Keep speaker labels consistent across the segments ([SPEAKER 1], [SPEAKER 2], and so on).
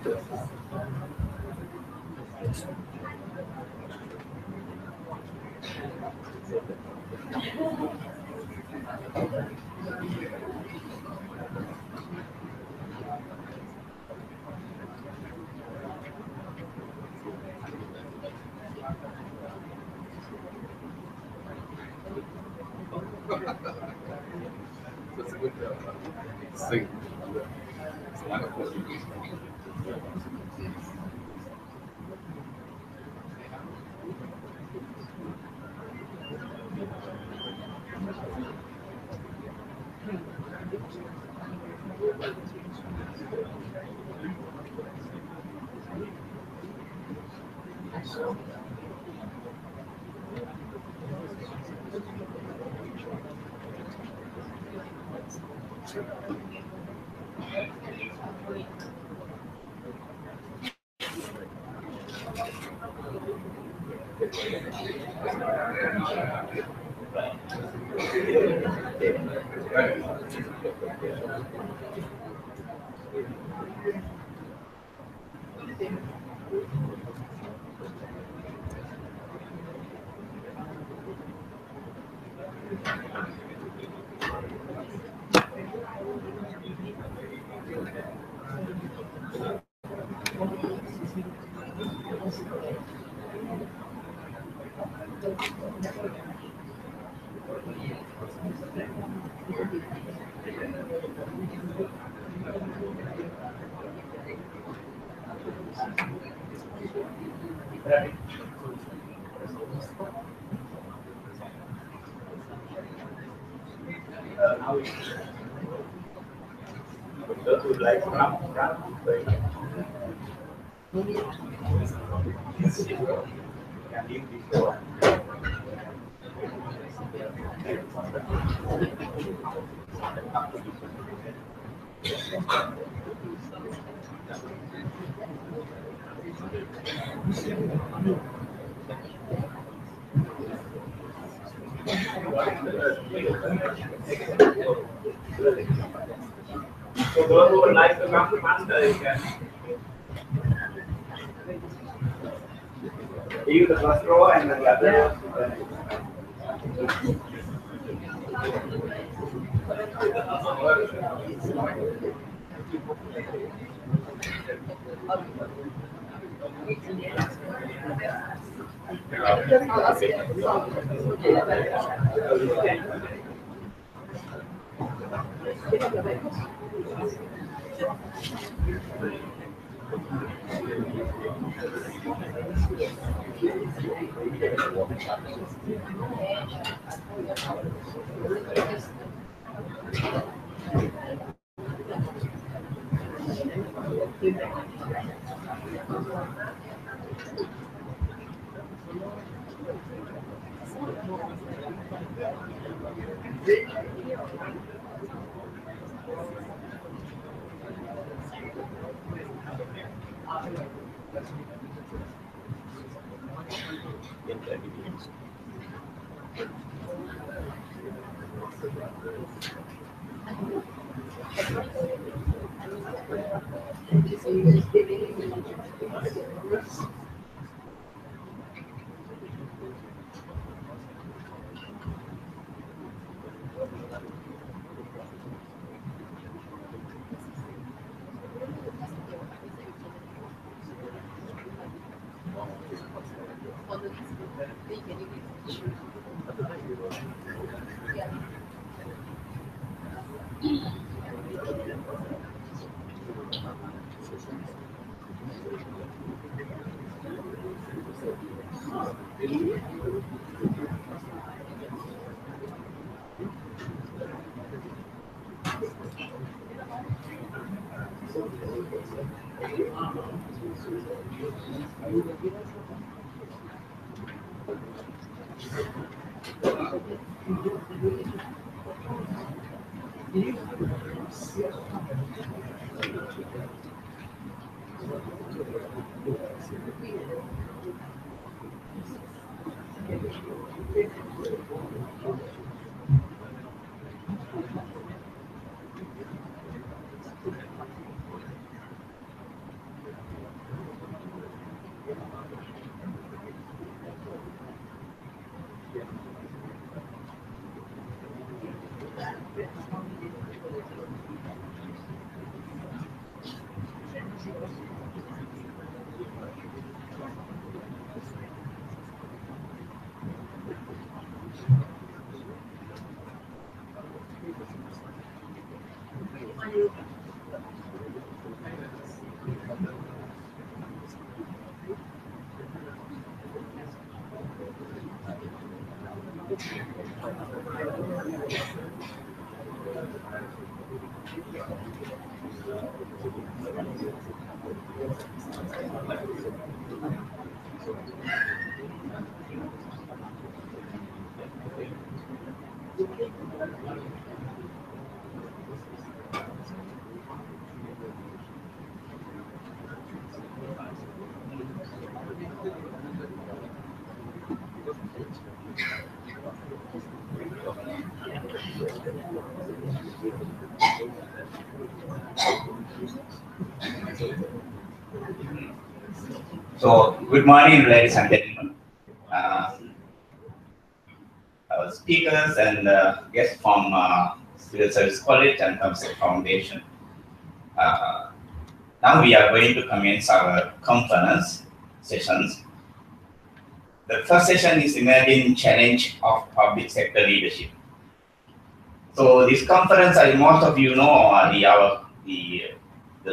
[SPEAKER 1] Sim.
[SPEAKER 2] For those who would like to come to master, you can. You the first row and then the other.
[SPEAKER 3] So, good morning, ladies and gentlemen. Our speakers and guests from Civil Service College and Comsec Foundation. Now we are going to commence our conference sessions. The first session is Emerging Challenge of Public Sector Leadership. So this conference, most of you know, the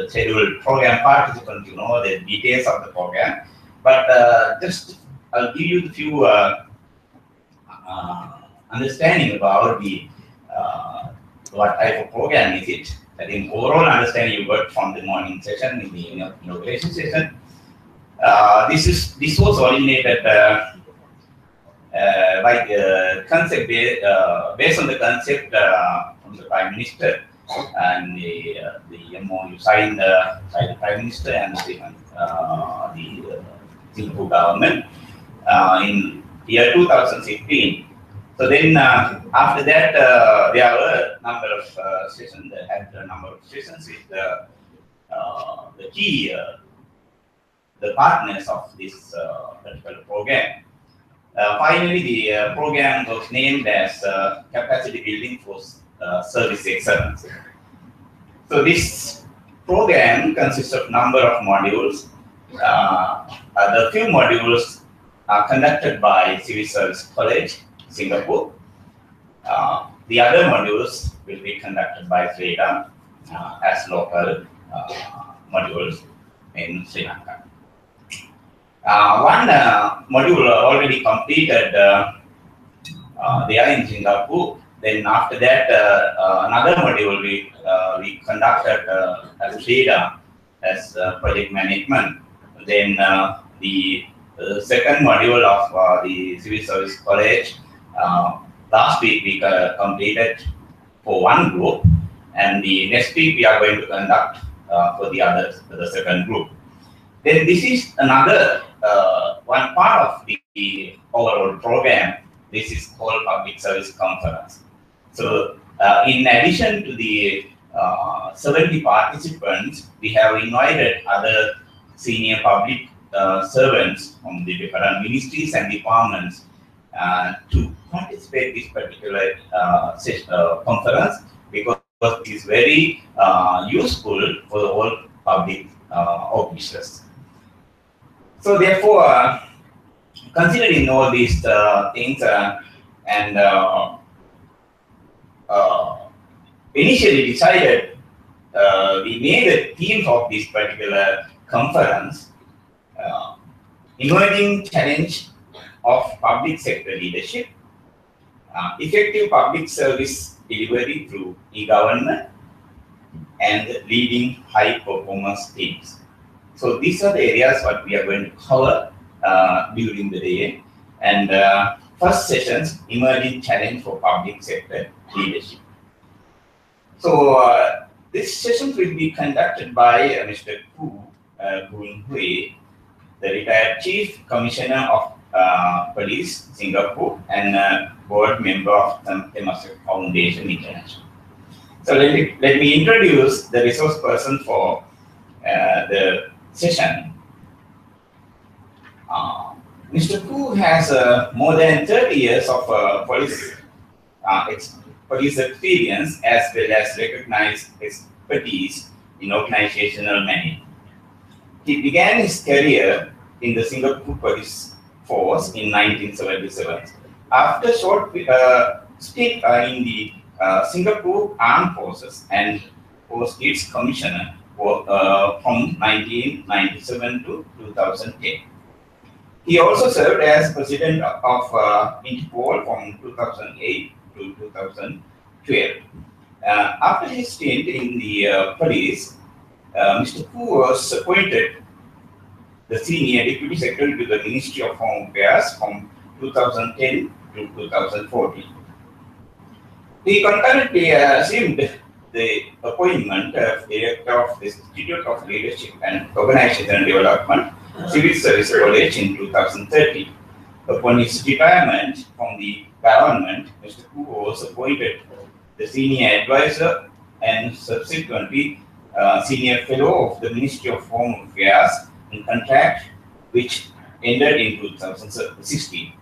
[SPEAKER 3] scheduled program participants, you know the details of the program. But just I'll give you a few understanding about the what type of program is it. I think overall understanding you got from the morning session in the inauguration session. This was originated by the concept based on the concept from the Prime Minister and the MOU signed by the Prime Minister and the Singapore government in year 2016. So then after that, there were a number of sessions. They had a number of sessions with the key the partners of this particular program. Finally, the program was named as Capacity Building for Service Excellence. So this program consists of number of modules. The few modules are conducted by Civil Service College, Singapore. The other modules will be conducted by SREDA as local modules in Sri Lanka. One module already completed there in Singapore. Then after that, another module we conducted as SREDA as project management. Then the second module of the Civil Service College, last week we completed for one group, and the next week we are going to conduct for the second group. Then this is another one part of the overall program. This is called Public Service Conference. So in addition to the 70 participants, we have invited other senior public servants from the different ministries and departments to participate in this particular conference, because it is very useful for the whole public officers. So therefore, considering all these things and initially decided, we made a theme of this particular conference, Emerging Challenge of Public Sector Leadership, Effective Public Service Delivery through E-Government, and Leading High Performance Teams. So these are the areas what we are going to cover during the day. And first sessions, Emerging Challenge for Public Sector Leadership. So this session will be conducted by Mr. Khoo Boon Hui, the retired Chief Commissioner of Police, Singapore, and board member of Temasek Foundation International. So let me introduce the resource person for the session. Mr. Khoo has more than 30 years of police experience, as well as recognized expertise in organizational management. He began his career in the Singapore Police Force in 1977. After a short stint in the Singapore Armed Forces and was its commissioner from 1997 to 2010. He also served as president of Interpol from 2008 to 2012. After his stint in the police, Mr. Koo was appointed the senior deputy secretary to the Ministry of Home Affairs from 2010 to 2014. He concurrently assumed the appointment of director of the Institute of Leadership and Organizational Development, Civil Service College in 2013. Upon his retirement from the government, Mr. Koo was appointed the senior advisor and subsequently senior fellow of the Ministry of Home Affairs in contract, which ended in 2016.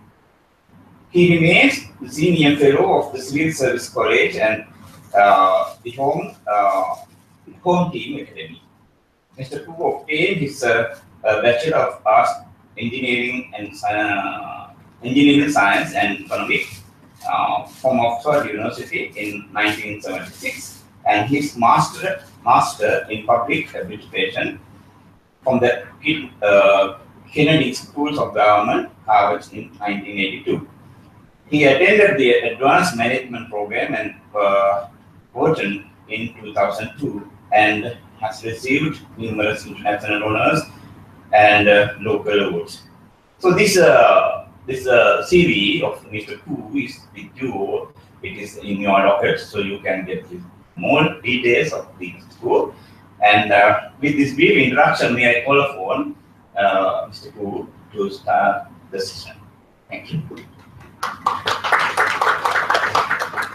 [SPEAKER 3] He remains the senior fellow of the Civil Service College and the Home Team Academy. Mr. Koo obtained his Bachelor of Arts, Engineering and Engineering Science and Economics from Oxford University in 1976, and his Master in Public Administration from the Kennedy Schools of Government, Harvard, in 1982. He attended the Advanced Management Program and Wharton in 2002 and has received numerous international honors and local awards. So this CV of Mr. Koo is with you. It is in your docket, so you can get more details of the school. And with this brief introduction, may I call upon Mr. Koo to start the session. Thank you.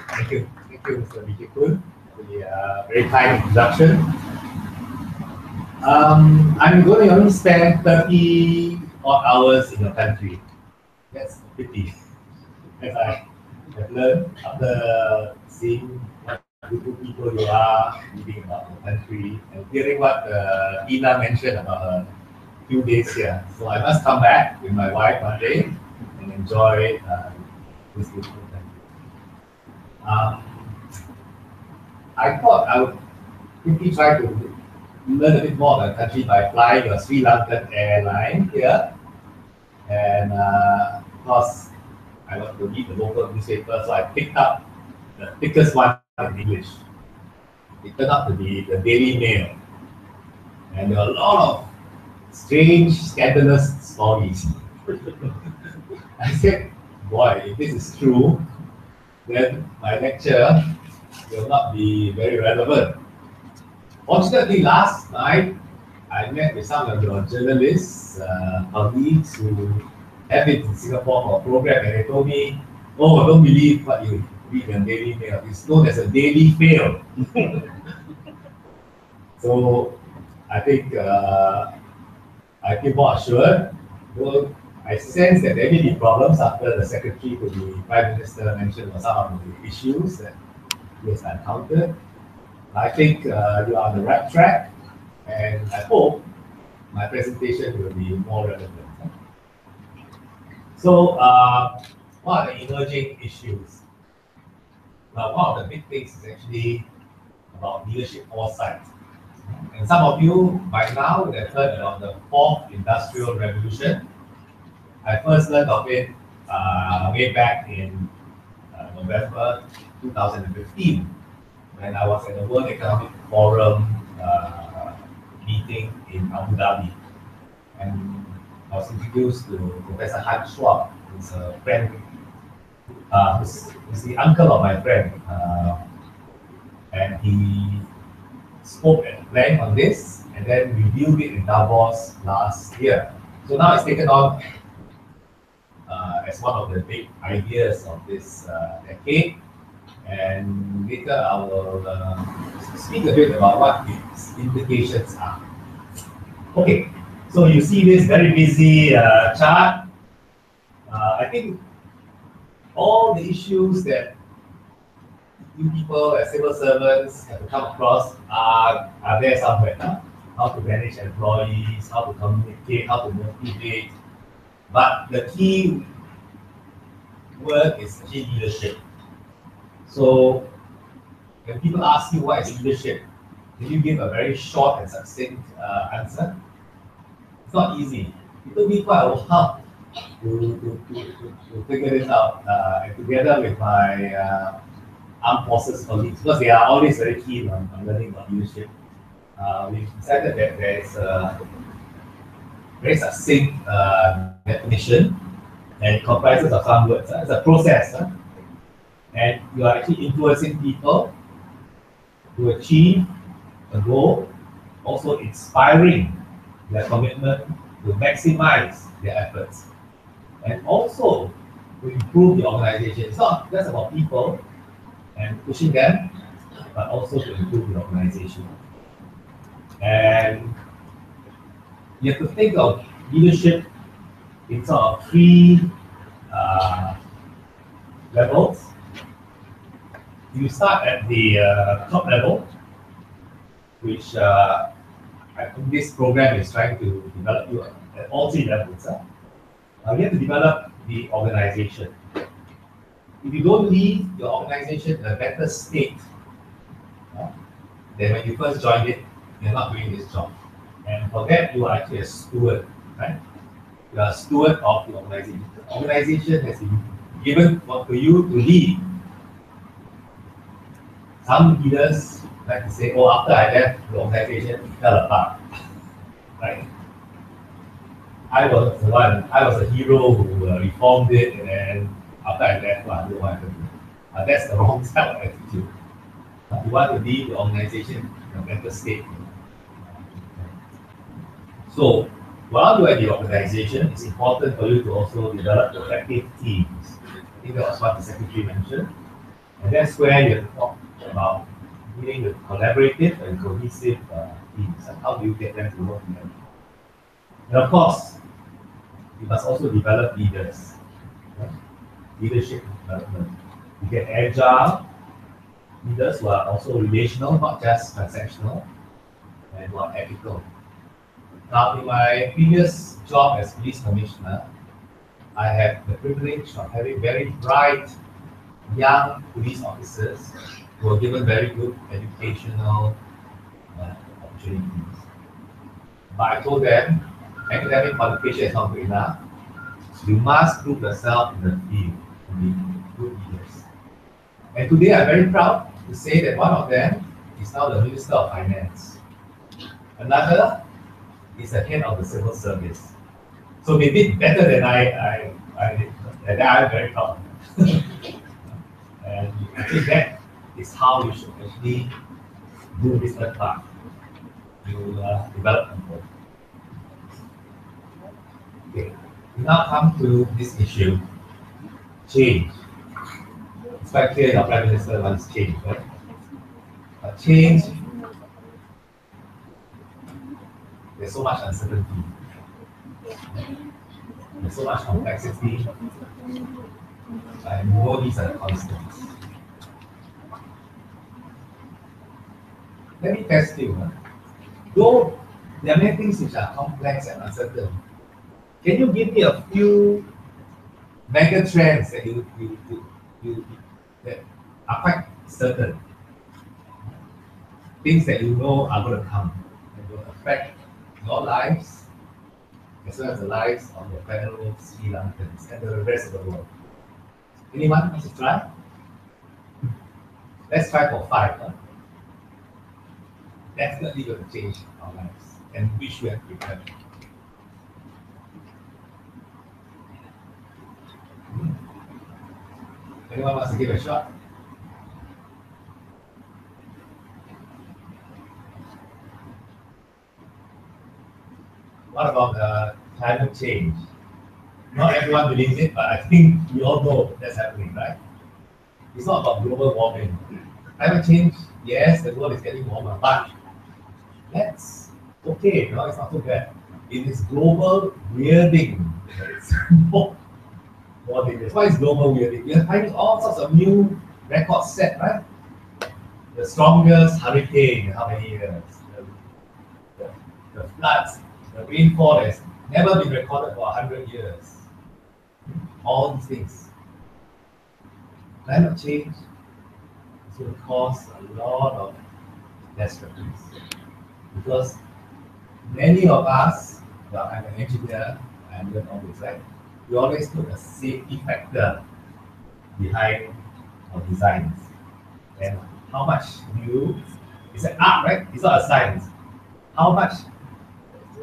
[SPEAKER 4] Thank you, Mr. Vijay Kun, for the very kind introduction. I'm going to only spend 30 odd hours in your country. That's a pity, as I have learned after seeing what beautiful people you are, reading about the country, and hearing what Ina mentioned about a few days here. So I must come back with my wife one day and enjoy this beautiful country. I thought I would quickly try to learn a bit more about the country by flying a Sri Lankan airline here. And of course, I want to read the local newspaper, so I picked up the thickest one in English. It turned out to be the Daily Mail. And there were a lot of strange, scandalous stories. I said, boy, if this is true, then my lecture will not be very relevant. Fortunately, last night, I met with some of your journalists, colleagues who have been in Singapore for a program, and they told me, oh, don't believe what you read in Daily Mail. It's known as a daily fail. So I think I feel more assured. Though I sense that there may be problems after the Secretary to the Prime Minister mentioned some of the issues that he has encountered. I think you are on the right track, and I hope my presentation will be more relevant. So, what are the emerging issues? Well, one of the big things is actually about leadership foresight. And some of you by now would have heard about the fourth industrial revolution. I first learned of it way back in November 2015, when I was at the World Economic Forum meeting in Abu Dhabi. And I was introduced to Professor Hans Schwab, who's a friend, who's the uncle of my friend. And he spoke at length on this and then reviewed it in Davos last year. So now it's taken on as one of the big ideas of this decade. And later I will speak a bit about what its implications are. Okay, so you see this very busy chart. I think all the issues that you people as civil servants have to come across are there somewhere. How to manage employees, how to communicate, how to motivate. But the key word is actually leadership. So when people ask you what is leadership, can you give a very short and succinct answer? It's not easy. It took me quite a while to figure this out, and together with my armed forces colleagues, because they are always very keen on learning about leadership. we decided that there is a very succinct definition, and it comprises of some words. It's a process, and you are actually influencing people to achieve a goal, also inspiring their commitment to maximize their efforts, and also to improve the organization. It's not just about people and pushing them, but also to improve the organization. And you have to think of leadership in sort of three levels. You start at the top level, which I think this program is trying to develop you at all three levels. You have to develop the organization. If you don't leave your organization in a better state than when you first joined it, you're not doing this job. And for that, you are actually a steward, right? You are a steward of the organization. The organization has been given for you to lead. Some leaders like to say, oh, after I left, the organization fell apart, right? I was the one, I was a hero who reformed it, and then after I left, well, I don't know what happened. That's the wrong type of attitude. You want to lead the organization in a better state. So, while you are in the organization, it's important for you to also develop effective teams. I think that was what the secretary mentioned. And that's where you talk about dealing with collaborative and cohesive teams, and how do you get them to work together. And of course, you must also develop leaders, leadership development. You get agile leaders who are also relational, not just transactional, and who are ethical. Now, in my previous job as police commissioner, I had the privilege of having very bright young police officers who were given very good educational opportunities. But I told them, academic qualification is not good enough. You must prove yourself in the field to be good leaders. And today I'm very proud to say that one of them is now the Minister of Finance. Another is the head of the civil service. So they did better than I did. And I'm very proud of them. And I think that is how you should actually do this third part. You develop people. Okay. We now come to this issue, change. It's quite clear the Prime Minister wants change, right? But change, there's so much uncertainty. There's so much complexity. I know these are the constants. Let me test you. Though there are many things which are complex and uncertain, can you give me a few mega trends that that are quite certain? Things that you know are going to come and will affect your lives as well as the lives of your fellow Sri Lankans and the rest of the world. Anyone wants to try? Let's try for 5. Definitely going to change our lives and which we have prepared. Anyone wants to give a shot? What about climate change? Not everyone believes it, but I think we all know that's happening, right? It's not about global warming. Climate change, yes, the world is getting warmer, but that's okay, it's not too bad. It is global weirding. It's more dangerous. What is global weirding? We are finding all sorts of new records set, right? The strongest hurricane in how many years? The floods, the rainfall has never been recorded for 100 years. All these things. Climate change is going to cause a lot of destructions. Because many of us, well, I'm an engineer, and learn all this, right? We always put a safety factor behind our designs. And how much it's an art, right? It's not a science. How much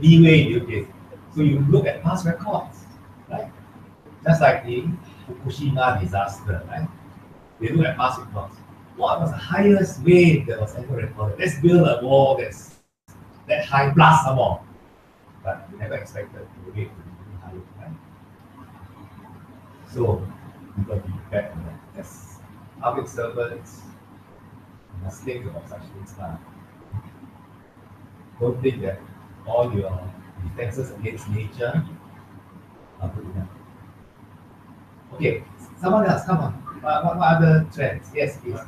[SPEAKER 4] leeway do you give? So you look at past records, right? Just like the Fukushima disaster, right? They look at past records. What was the highest wave that was ever recorded? Let's build a wall that high plus some more. But we never expected the wave to be higher, right? So we got to be back on that. As public servants, you must think about such things now. Don't think that all your defenses against nature are good enough. Okay, someone else, come on. What other trends? Yes, please.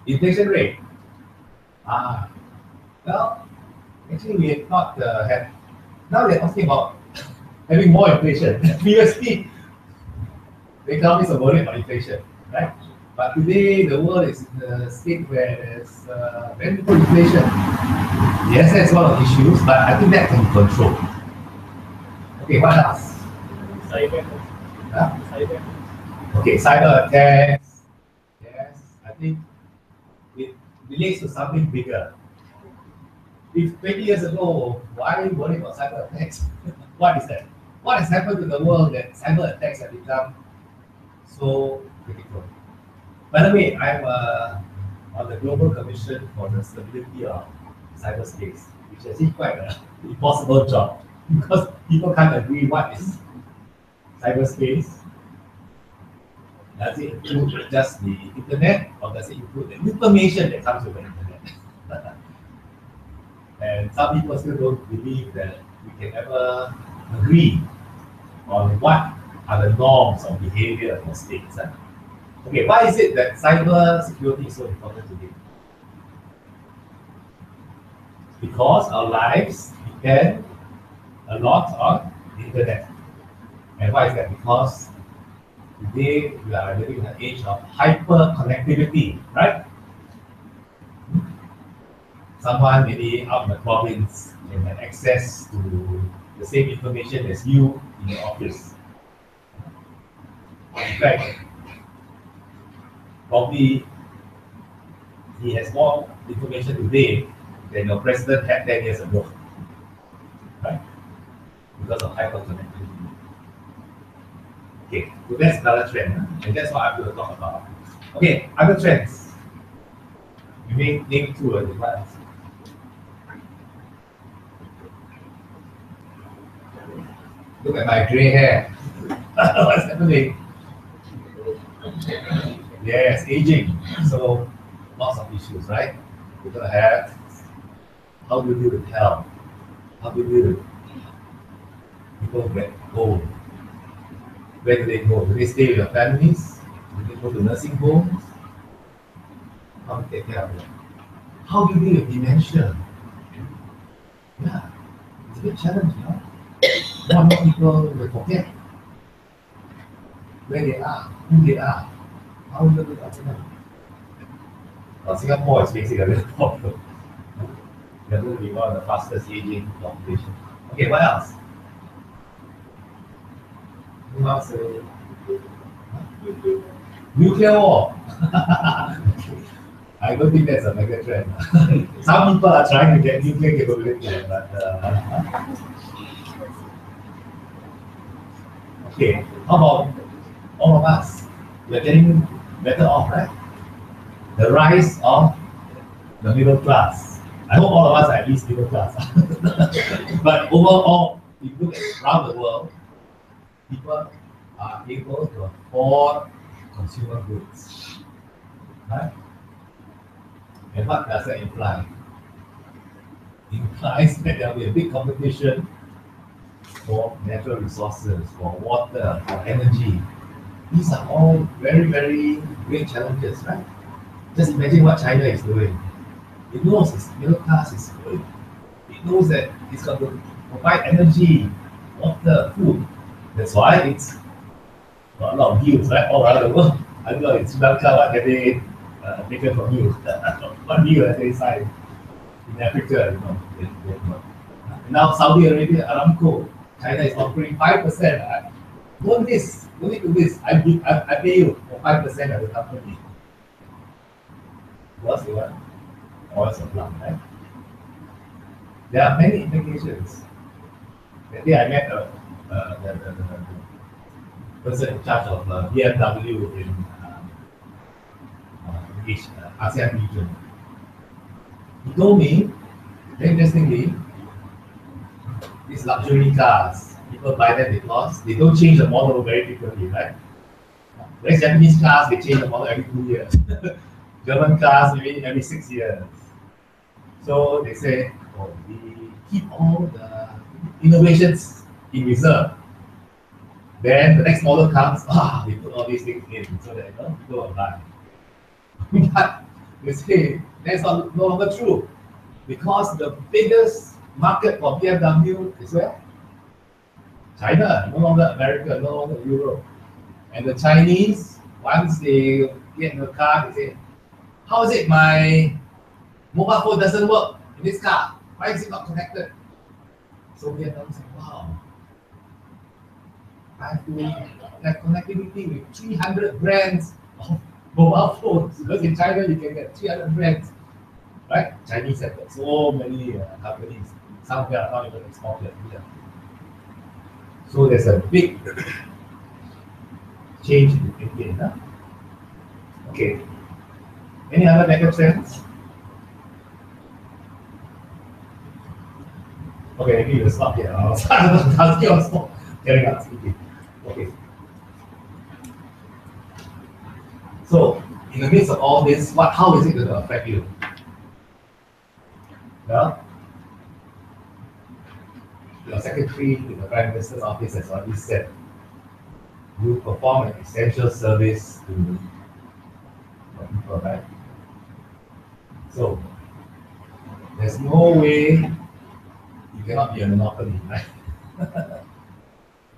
[SPEAKER 4] Inflation rate. Well, actually we have not had. Now they're talking about having more inflation. Previously, the economists are worried about inflation, right? But today the world is in a state where there's very little inflation. Yes, that's one of the issues, but I think that can be controlled. Okay, what else? Cyber. Okay, cyber attacks. Yes, I think it relates to something bigger. If 20 years ago, why are you worried about cyber attacks? What is that? What has happened to the world that cyber attacks have become so critical? By the way, I'm on the Global Commission for the Stability of Cyberspace, which is actually quite an impossible job because people can't agree what is cyberspace. Does it include just the internet, or does it include the information that comes with the internet? And some people still don't believe that we can ever agree on what are the norms of behavior for states. Okay, why is it that cyber security is so important today? Because our lives depend a lot on the internet. And why is that? Because today we are living in an age of hyper connectivity, right? Someone maybe out in the province can have access to the same information as you in your office. In fact, probably he has more information today than your president had 10 years ago, right? Because of hyper connectivity. Okay, so that's another trend, and that's what I'm going to talk about. Okay, other trends. You may name two of the ones. Look at my gray hair. What's happening? Yes, aging. So lots of issues, right? We're gonna have how do you deal with health? How do you deal with people get old? Where do they go? Do they stay with their families? Do they go to nursing homes? How do you take care of them? How do you deal with dementia? Yeah, it's a big challenge, you know. More and more people will forget where they are, who they are, how you look after them. Well, Singapore is facing a real problem. They're going to be one of the fastest aging population. Okay, what else? Who else? Nuclear war. I don't think that's a mega trend. Some people are trying to get nuclear capability, but okay, how about all of us? We're getting better off, right? The rise of the middle class. I hope all of us are at least middle class. But overall, if you look at around the world, people are able to afford consumer goods, right? And what does that imply? It implies that there will be a big competition for natural resources, for water, for energy. These are all very, very great challenges, right? Just imagine what China is doing. It knows its middle class is good. It knows that it's got to provide energy, water, food. That's why it's got a lot of deals, right? All around the world. I don't know, it's Sri Lanka, what have they taken from you? What deal have they signed in Africa, you know? Now Saudi Arabia, Aramco, China is offering 5%. Don't this, don't need to do this. I pay you for 5% of the company. What else you want? oil supply, right? There are many implications. That day I met the person in charge of BMW in ASEAN region. He told me, very interestingly, these luxury cars, people buy them because they don't change the model very frequently, right? Whereas Japanese cars, they change the model every 2 years. German cars, maybe every 6 years. So they say, oh, we keep all the innovations in reserve. Then the next model comes, they put all these things in so that people will buy. But they say that's no longer true, because the biggest market for BMW is where? China, no longer America, no longer Europe. And the Chinese, once they get in the car, they say, how is it my mobile phone doesn't work in this car? Why is it not connected? So Vietnam said, wow, I have to have connectivity with 300 brands of mobile phones. Because in China, you can get 300 brands, right? Chinese have got so many companies. Some of them are not even exported. So there's a big change in thinking. Huh? Okay. Any other mega trends? Okay, maybe we'll stop here. I'll stop getting out speaking. Okay. So, in the midst of all this, how is it going to affect you? Well, your secretary in the Prime Minister's office has already said you perform an essential service to people, right? So, there's no way you cannot be a monopoly, right?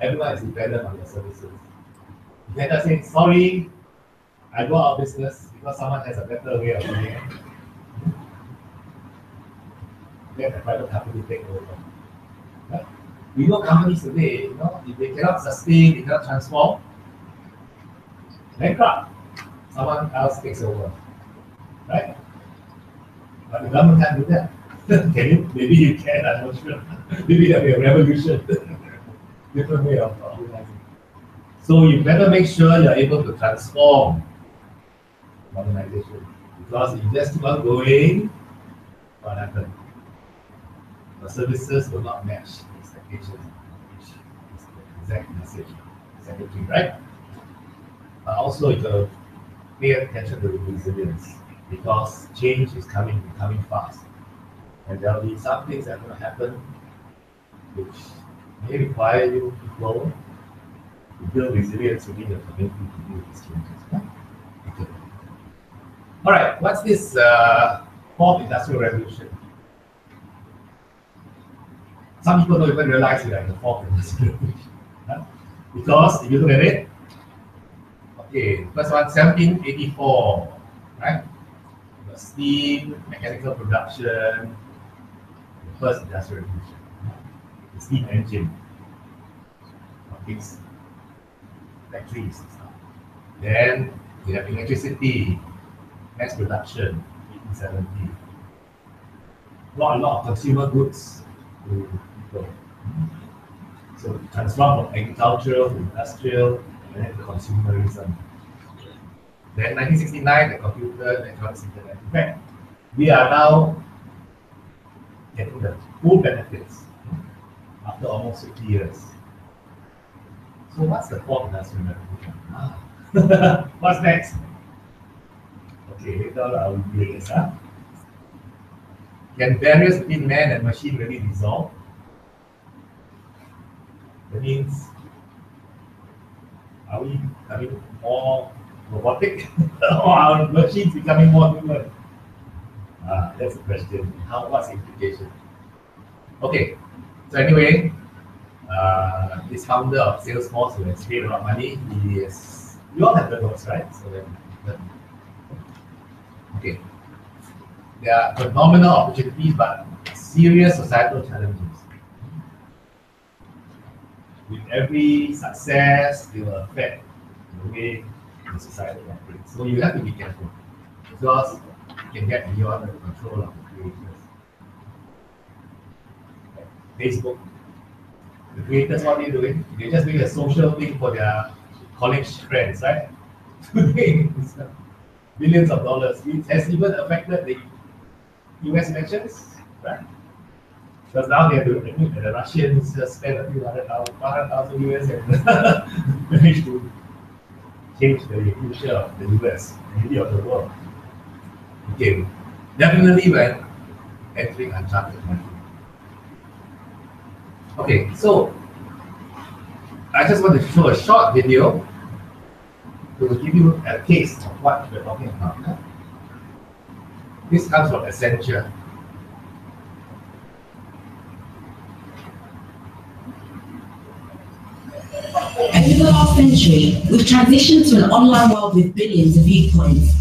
[SPEAKER 4] Everyone is dependent on your services. You cannot say, sorry, I go out of business because someone has a better way of doing it. Let the private company take over. Right? We know companies today, if they cannot sustain, they cannot transform, bankrupt. Someone else takes over. Right? But the government can't do that. Can you? Maybe you can, I'm not sure. Maybe there'll be a revolution. Different way of organizing. So you better make sure you're able to transform organization. Because if you just keep on going, what happens? The services will not match expectations, which is the exact message, secretary, right? But also you gotta pay attention to the resilience, because change is coming fast. And there'll be some things that are going to happen which may require you people to build resilience within the community to deal with these changes. Okay. All right, what's this fourth industrial revolution? Some people don't even realize we are in the fourth industrial revolution. Because if you look at it, okay, first one, 1784, right? The steam, mechanical production, first industrial revolution, the steam engine, things, factories and stuff. Then we have electricity, mass production, 1870. A lot of consumer goods to people. So transform from agricultural to industrial, and then to consumerism. Then 1969, the computer, electronics, internet. In fact, we are now getting the full benefits after almost 50 years. So what's the fourth industrial revolution? What's next? Okay, later I'll reveal this. Can barriers between man and machine really dissolve? That means, are we becoming more robotic or are machines becoming more human? That's the question. What's the implication? Okay, so anyway, this founder of Salesforce who has paid a lot of money, we all have the notes, right? So then, okay. There are phenomenal opportunities, but serious societal challenges. With every success, it will affect the way the society operates. So you have to be careful, because can get beyond the control of the creators. Facebook, the creators, what are they doing? They're just doing a social thing for their college friends, right? Today, it's billions of dollars. It has even affected the US elections, right? Because now they have to admit that the Russians just spent a few $100,000 US and managed to change the future of the US, maybe of the world. Okay, definitely when entering uncharted country. Okay, so I just want to show a short video to give you a taste of what we're talking about. This comes from Accenture.
[SPEAKER 5] Over the last century, we've transitioned to an online world with billions of viewpoints.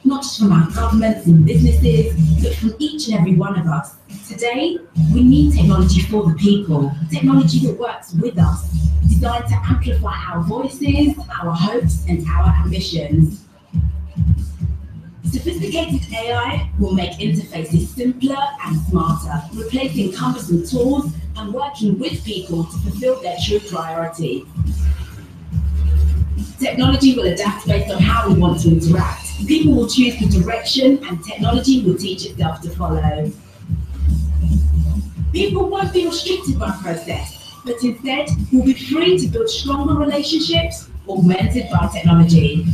[SPEAKER 5] Not just from our governments and businesses, but from each and every one of us. Today, we need technology for the people, technology that works with us, designed to amplify our voices, our hopes, and our ambitions. Sophisticated AI will make interfaces simpler and smarter, replacing cumbersome tools and working with people to fulfill their true priorities. Technology will adapt based on how we want to interact. People will choose the direction and technology will teach itself to follow. People won't be restricted by process, but instead will be free to build stronger relationships augmented by technology.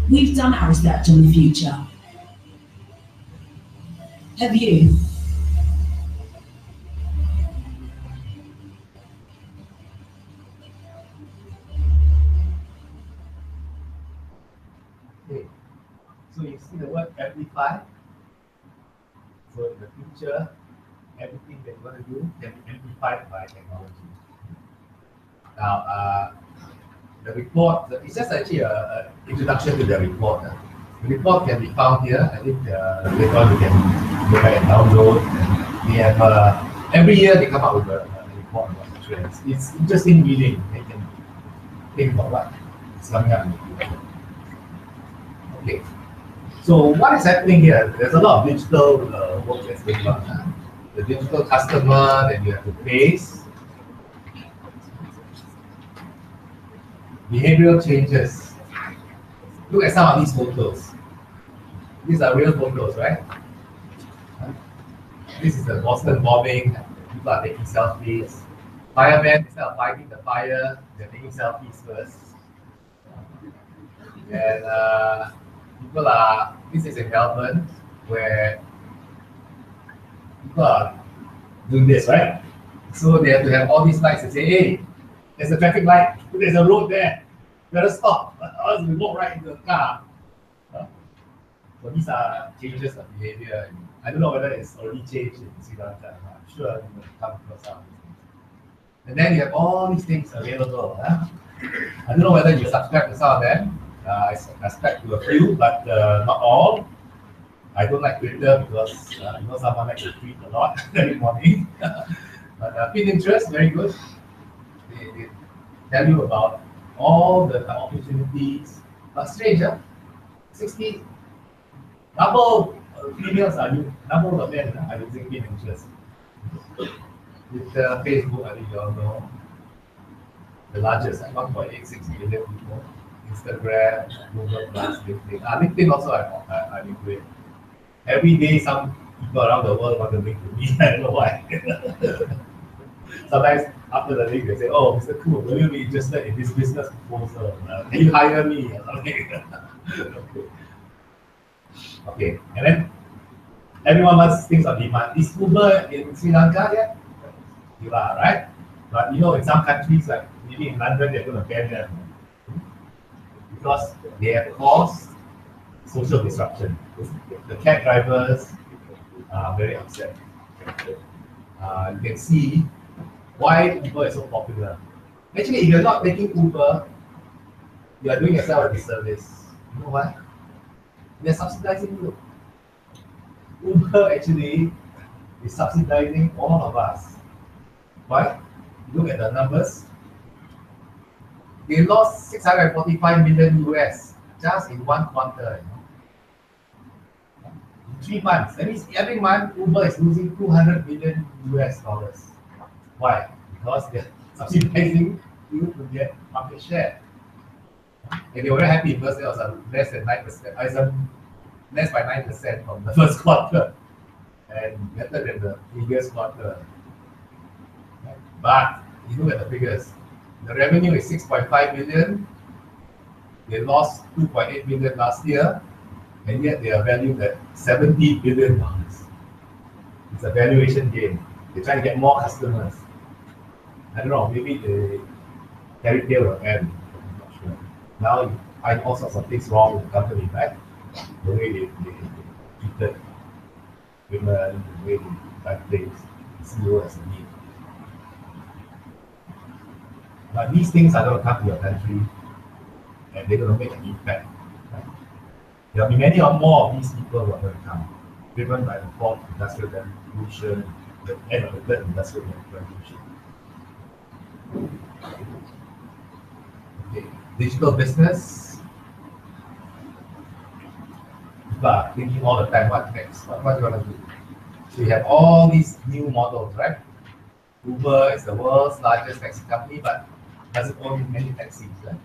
[SPEAKER 5] We've done our research on the future. Have you?
[SPEAKER 4] Okay, so you see the word amplify. So in the future, everything that you want to do can be amplified by technology. Now, the report, it's just actually an introduction to the report. The report can be found here. I think later on you can go back and download. And they have, every year they come out with a report about the trends. It's interesting reading. You can think about what's coming up in the future. Okay, so what is happening here? There's a lot of digital work that's going on. The digital customer that you have to face. Behavioral changes. Look at some of these photos. These are real photos, right? This is the Boston bombing. People are taking selfies. Firemen, instead of fighting the fire, they're taking selfies first. And people are, this is in Melbourne, where people are doing this, right? So they have to have all these lights and say, hey, there's a traffic light, there's a road there, you better stop, or else we walk right into the car. So these are changes of behavior. I don't know whether it's already changed in Sri Lanka. I'm sure you will come across some of these things. And then you have all these things available. I don't know whether you subscribe to some of them. I subscribe to a few, but not all. I don't like Twitter because you know someone likes to tweet a lot every morning. But Pinterest, very good. They tell you about all the opportunities. But strange, 60 double females are you, double the men are using Pinterest. With Facebook, I think you all know the largest, 1.86 million people. Instagram, Google Plus, LinkedIn. LinkedIn also I'm into it. Every day, some people around the world want to link to me. I don't know why. Sometimes after the link, they say, "Oh, Mr. Khoo, will you be interested in this business proposal? Can you hire me?" Okay, and then everyone wants things on demand. Is Uber in Sri Lanka yet? You are, right? But you know, in some countries, like maybe in London, they're going to ban them because they have caused social disruption. The cab drivers are very upset. You can see why Uber is so popular. Actually, if you're not taking Uber, you are doing yourself a disservice. You know why? They're subsidizing you. Uber actually is subsidizing all of us. Why? Look at the numbers. They lost 645 million US just in one quarter. In 3 months. That means every month Uber is losing 200 million US dollars. Why? Because they're subsidizing you to get market share. And they were very happy because it was less than 9%, less by 9% from the first quarter, and better than the previous quarter. But you look at the figures. The revenue is 6.5 billion. They lost 2.8 billion last year, and yet they are valued at $70 billion. It's a valuation game. They're trying to get more customers. I don't know, maybe the fairy tale will end. I'm not sure. Now you find all sorts of things wrong with the company, right? The way they treated women, the way they done things, CEO as a need. But these things are going to come to your country and they're going to make an impact. Right? There will be many or more of these people who are going to come, driven by the fourth industrial revolution, the end of the third industrial revolution. Okay. Digital business. People are thinking all the time, what next? What do you want to do? So you have all these new models, right? Uber is the world's largest taxi company, but doesn't own many taxis. Right?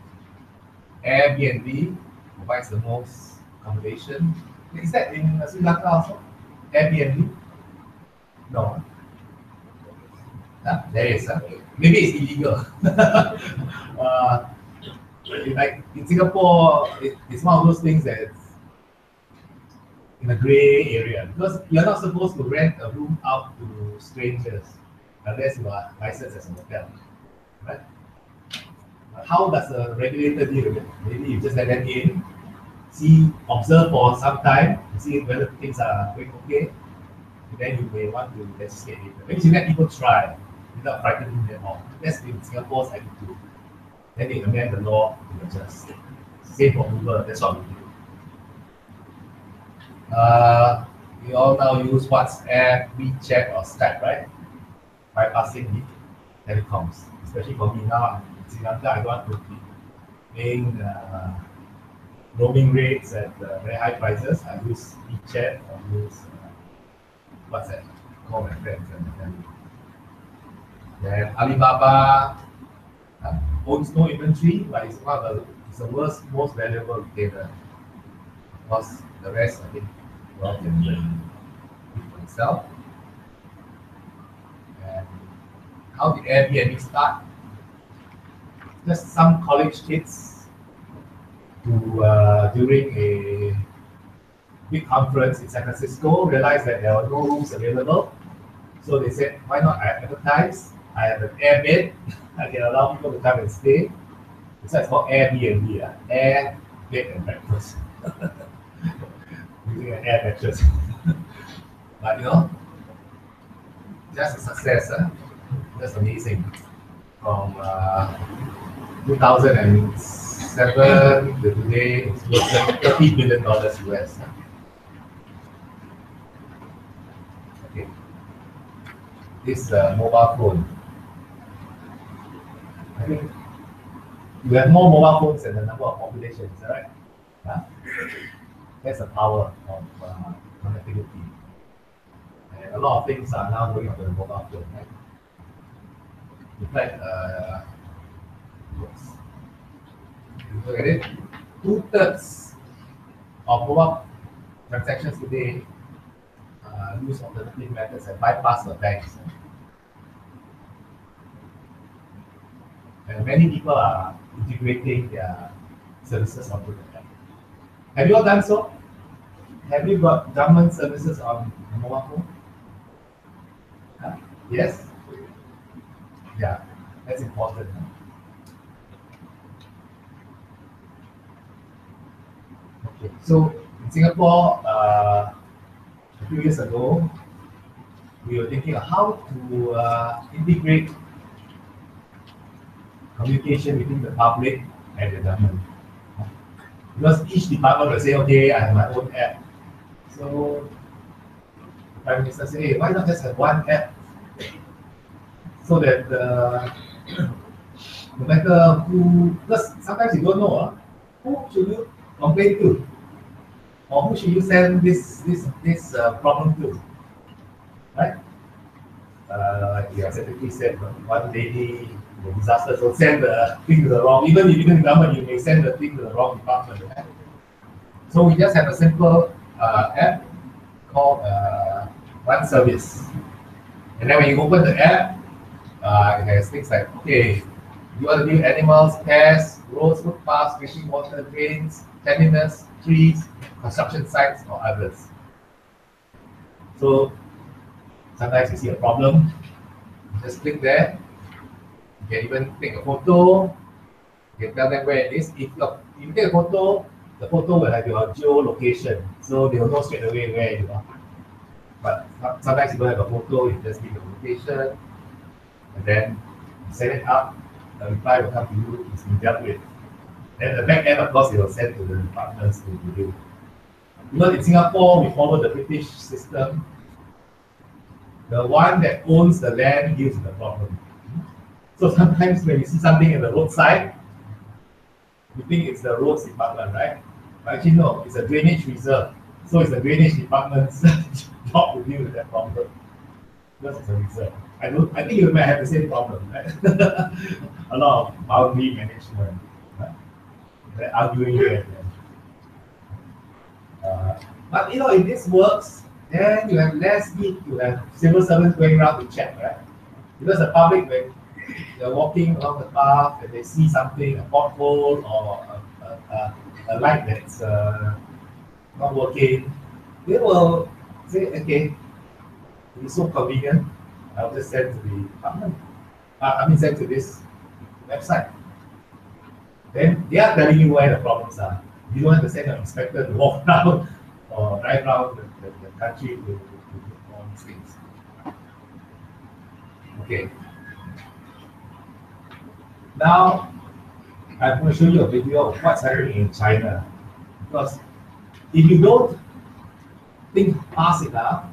[SPEAKER 4] Airbnb provides the most accommodation. Is that in Sri Lanka also? Airbnb? No. There is. Maybe it's illegal. Like in Singapore, it's one of those things that it's in a gray area because you're not supposed to rent a room out to strangers unless you are licensed as a hotel, right? But how does a regulator deal with it? Maybe you just let them in, observe for some time, and see whether things are going okay, and then you may want to legislate it. Maybe you let people try without frightening them off. That's in Singapore's attitude. Then they amend the law to adjust. Same for Uber, that's what we do. We all now use WhatsApp, WeChat, or Skype, right? Bypassing the telecoms. Especially for me now, in Sri Lanka, I don't want to be paying roaming rates at very high prices. I use WeChat or use WhatsApp, call my friends and family. Then Alibaba owns no inventory, but it's the worst, most valuable retailer. Because the rest, I think, well, can be for itself. And how did Airbnb start? Just some college kids who, during a big conference in San Francisco, realized that there were no rooms available. So they said, why not I advertise? I have an air bed. I can allow people to come and stay. So it's called Airbnb, air, bed, and breakfast. Using an air mattress. But you know, just a success. That's amazing. From 2007 to today, it's worth $30 billion US. Okay. This mobile phone. I think we have more mobile phones than the number of population, is that right? Yeah? That's the power of connectivity. And a lot of things are now going on the mobile phone, right? In fact, look at it. 2/3 of mobile transactions today use alternative methods and bypass the banks. And many people are integrating their services onto the bank. Have you all done so? Have you got government services on the mobile phone? Yes? Yeah, that's important. Okay, so in Singapore, a few years ago, we were thinking of how to integrate communication between the public and the government. Because each department will say, okay, I have my own app. So the Prime Minister say, hey, why not just have one app? So that no matter who, because sometimes you don't know, who should you complain to? Or who should you send this problem to? Right? Like the secretary said, one lady, the disaster, so send the thing to the wrong, even if in government, you may send the thing to the wrong department. Right? So we just have a simple app called One Service. And then when you open the app, it has things like, okay, you want to view animals, pests, roads, footpaths, drinking water, drains, cleanliness, trees, construction sites, or others. So sometimes you see a problem, just click there. You can even take a photo. You can tell them where it is. If you take a photo, the photo will have your geolocation, so they will know straight away where you are. But sometimes you don't have a photo, you just give the location, and then you send it up. The reply will come to you, it's been dealt with. Then the back end, of course, it will send to the partners to review. Because in Singapore, we follow the British system. The one that owns the land deals with the problem. So sometimes when you see something at the roadside, you think it's the roads department, right? But actually no, it's a drainage reserve. So it's the drainage department's job to deal with that problem. Because it's a reserve. I think you might have the same problem, right? A lot of boundary management, right? They're arguing here. But you know, if this works, then you have less need to have civil servants going around to check, right? Because the public, when they're walking along the path and they see something, a pothole or a light that's not working, they will say, okay, it's so convenient, I'll just send to the department. Send to this website. Then they are telling you where the problems are. You don't have to send an inspector to walk around or drive around the country to do all these things. Okay. Now, I'm going to show you a video of what's happening in China. Because if you don't think fast enough,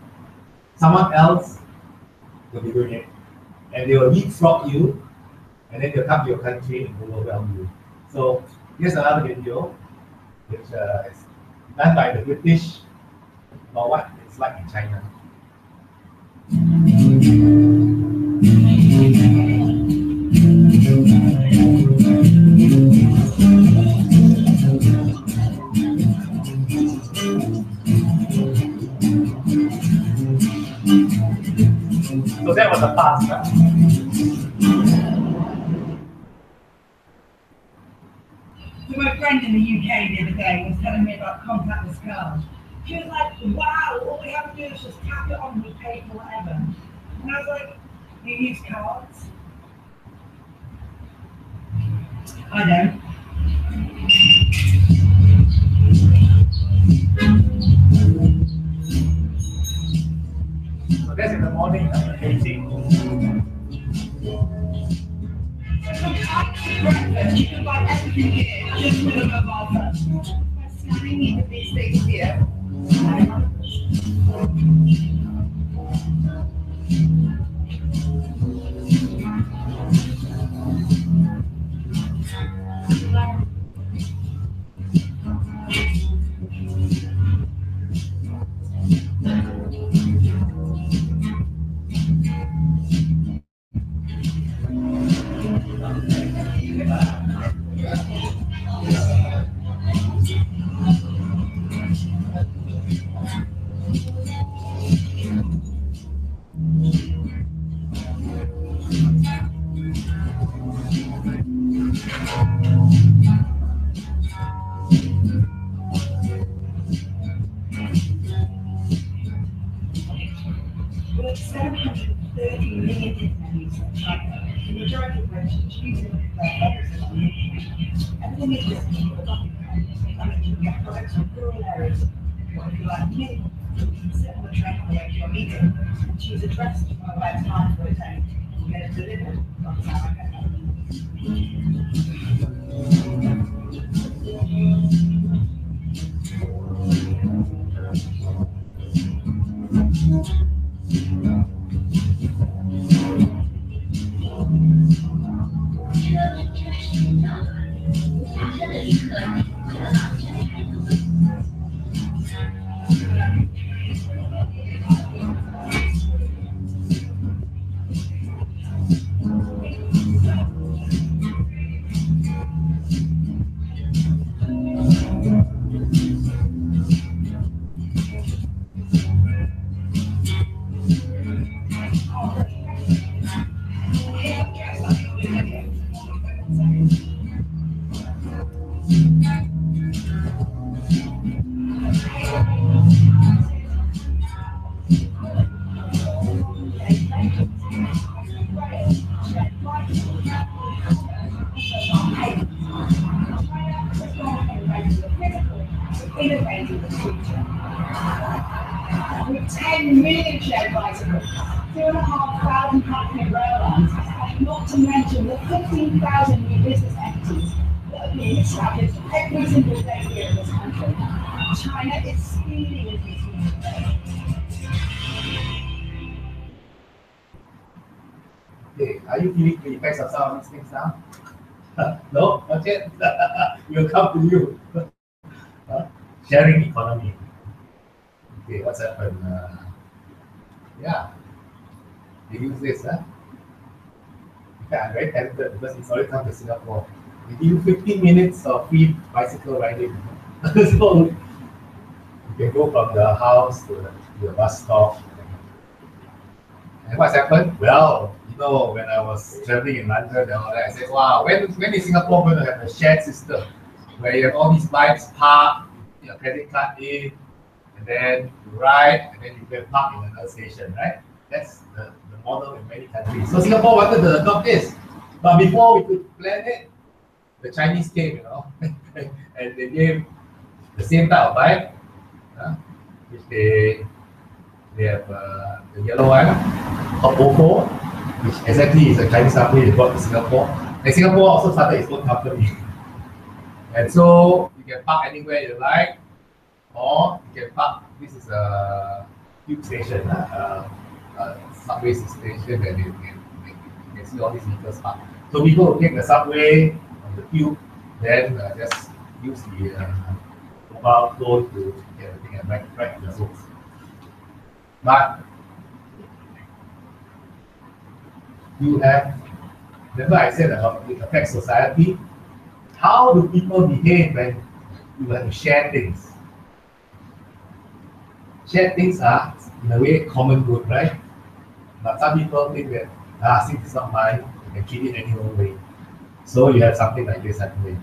[SPEAKER 4] someone else will be doing it. And they will leapfrog you, and then they'll come to your country and overwhelm you. So here's another video, which is done by the British about what it's like in China. So that was the past.
[SPEAKER 6] So my friend in the UK the other day was telling me about contactless cards. She was like, wow, all we have to do is just tap it on and we pay for whatever. And I was like, you use cards? I don't.
[SPEAKER 4] So that's in the morning, amazing.
[SPEAKER 6] Breakfast, you can buy everything here just with a mobile phone. By scanning each of these things here. With 730 million internet users in China, the majority of which is using their everything is written with a document. That means you can get products from rural areas, or if you like me, you can sit on the train on the way to your meeting and choose a dress on a website for a day to get it delivered. That's how I get it. Innovating the future. With 10 million shared bicycles, 2,500 company rail lines, not to mention the 15,000 new business entities that are being established every single day here in this country. China is speeding into this future.
[SPEAKER 4] Okay, are you feeling the effects of some of these things now? No, not yet. We'll come to you. Sharing economy. Okay, what's happened? Yeah, they use this. In fact, I'm very tempted because it's already come to Singapore. They give you 15 minutes of free bicycle riding. So you can go from the house to the bus stop. And what's happened? Well, you know, when I was traveling in London and all that, I said, wow, when is Singapore going to have a shared system where you have all these bikes parked, your credit card in, and then you ride, and then you can park in another station, right? That's the model in many countries. So Singapore wanted to adopt this. But before we could plan it, the Chinese came, you know, and they gave the same type of bike, which they have the yellow one, called Oppo, which exactly is a Chinese company they brought to Singapore. And Singapore also started its own company. And so you can park anywhere you like, or you can park, this is a tube station, subway station where you can see all these vehicles parked. So people will take the subway on the tube, then just use the mobile phone to get everything and right to the source. But you have, remember I said about it affects society. How do people behave when you have to share things? Shared things are, in a way, common good, right? But some people think that, since it's not mine, you can treat it any old way. So you have something like this happening.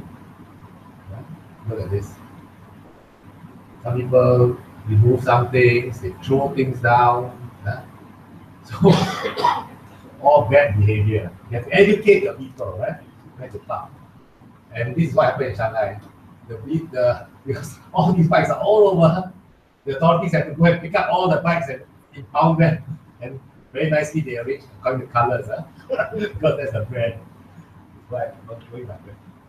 [SPEAKER 4] Right? Look at this. Some people remove some things, they throw things down. So, all bad behavior. You have to educate your people, right? Where to park. And this is what happened in Shanghai. Because all these bikes are all over, the authorities have to go and pick up all the bikes and impound them. And very nicely they arrange according to colors, because that's the brand. Right, not going like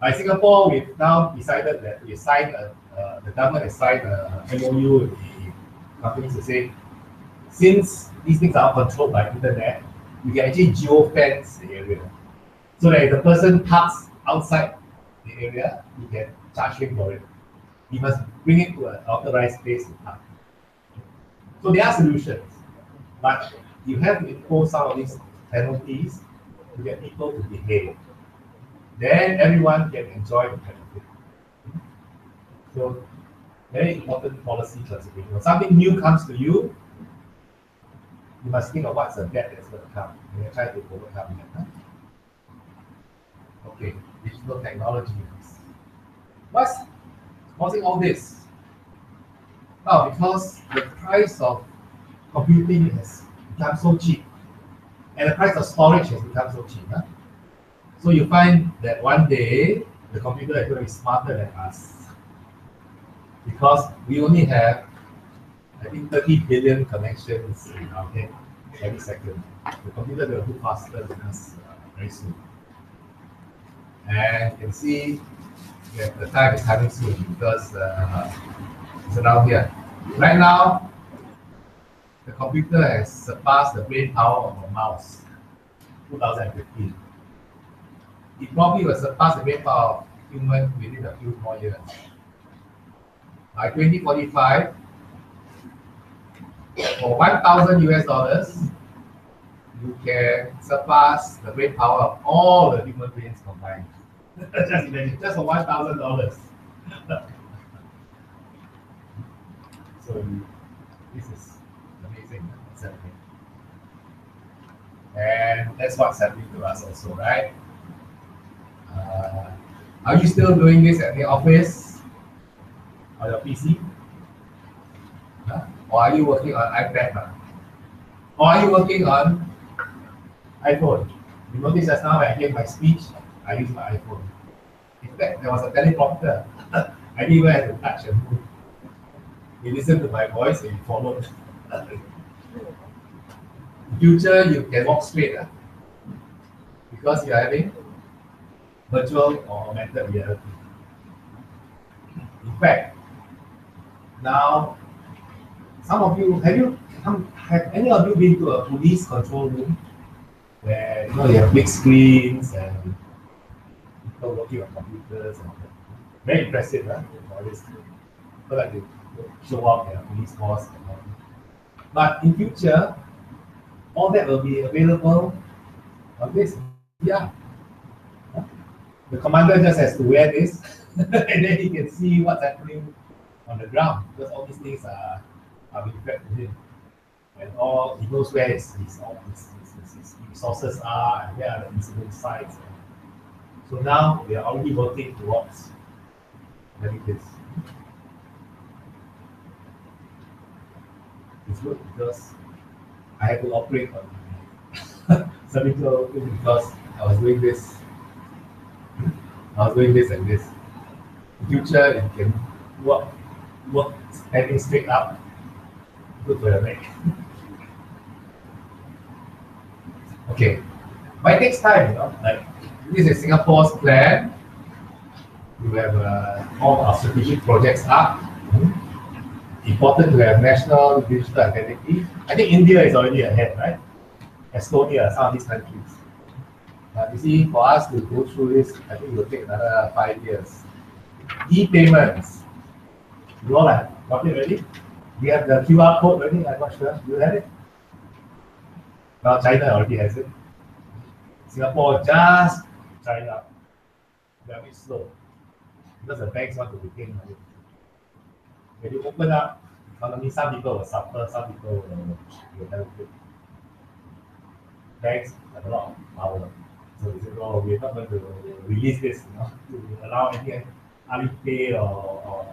[SPEAKER 4] that. Singapore, we've now decided that we signed the government has signed a MOU with the companies to say, since these things are controlled by internet, you can actually geo-fence the area. So that if the person parks outside the area, you can charge him for it. He must bring it to an authorized place to park. So there are solutions, but you have to impose some of these penalties to get people to behave. Then everyone can enjoy the benefit. So very important policy consideration. When something new comes to you, you must think of what's the debt that's going to come. And you try to overcome that. Okay, digital technology. What's causing all this? Well, because the price of computing has become so cheap, and the price of storage has become so cheap. So you find that one day the computer is going to be smarter than us, because we only have, I think, 30 billion connections in our head every second. The computer will do faster than us very soon. And you can see that the time is coming soon because it's around here. Right now, the computer has surpassed the brain power of a mouse, 2015. It probably will surpass the brain power of human within a few more years. By 2045, for 1,000 US dollars, you can surpass the brain power of all the human brains combined. Just imagine, just for $1,000. So this is amazing. What's happening. And that's what's happening to us also, right? Are you still doing this at the office on your PC? Or are you working on iPad now? Or are you working on iPhone? You notice just now when I gave my speech, I used my iPhone. In fact, there was a teleprompter. I didn't even have to touch and move. You listen to my voice and you followed. In future, you can walk straight because you are having virtual or augmented reality. In fact, now some of you have any of you been to a police control room where you have big screens and people working on computers and all that? Very impressive, right? All this people like to show off their police force and all that. But in future, all that will be available on this. Yeah. The commander just has to wear this and then he can see what's happening on the ground because all these things are being fed to him. And all he knows where his resources are and where are the incident sites. So now we are already working towards having this. It's good because I had to operate on cervical because I was doing this. And this. In future, it can work standing straight up. Good for your neck. Okay. By next time, like this is Singapore's plan. We have all our strategic projects up. Important to have national digital identity. I think India is already ahead, right? Estonia, some of these countries. But you see, for us to go through this, I think it will take another 5 years. E-payments. You all have got it ready? We have the QR code ready? I'm not sure. Do you have it? Now China already has it. Singapore just trying out. They are a bit slow because the banks want to retain money. When you open up economy, some people will suffer, some people will benefit. Banks have a lot of power. So we said, oh, we're not going to release this, to allow any Alipay or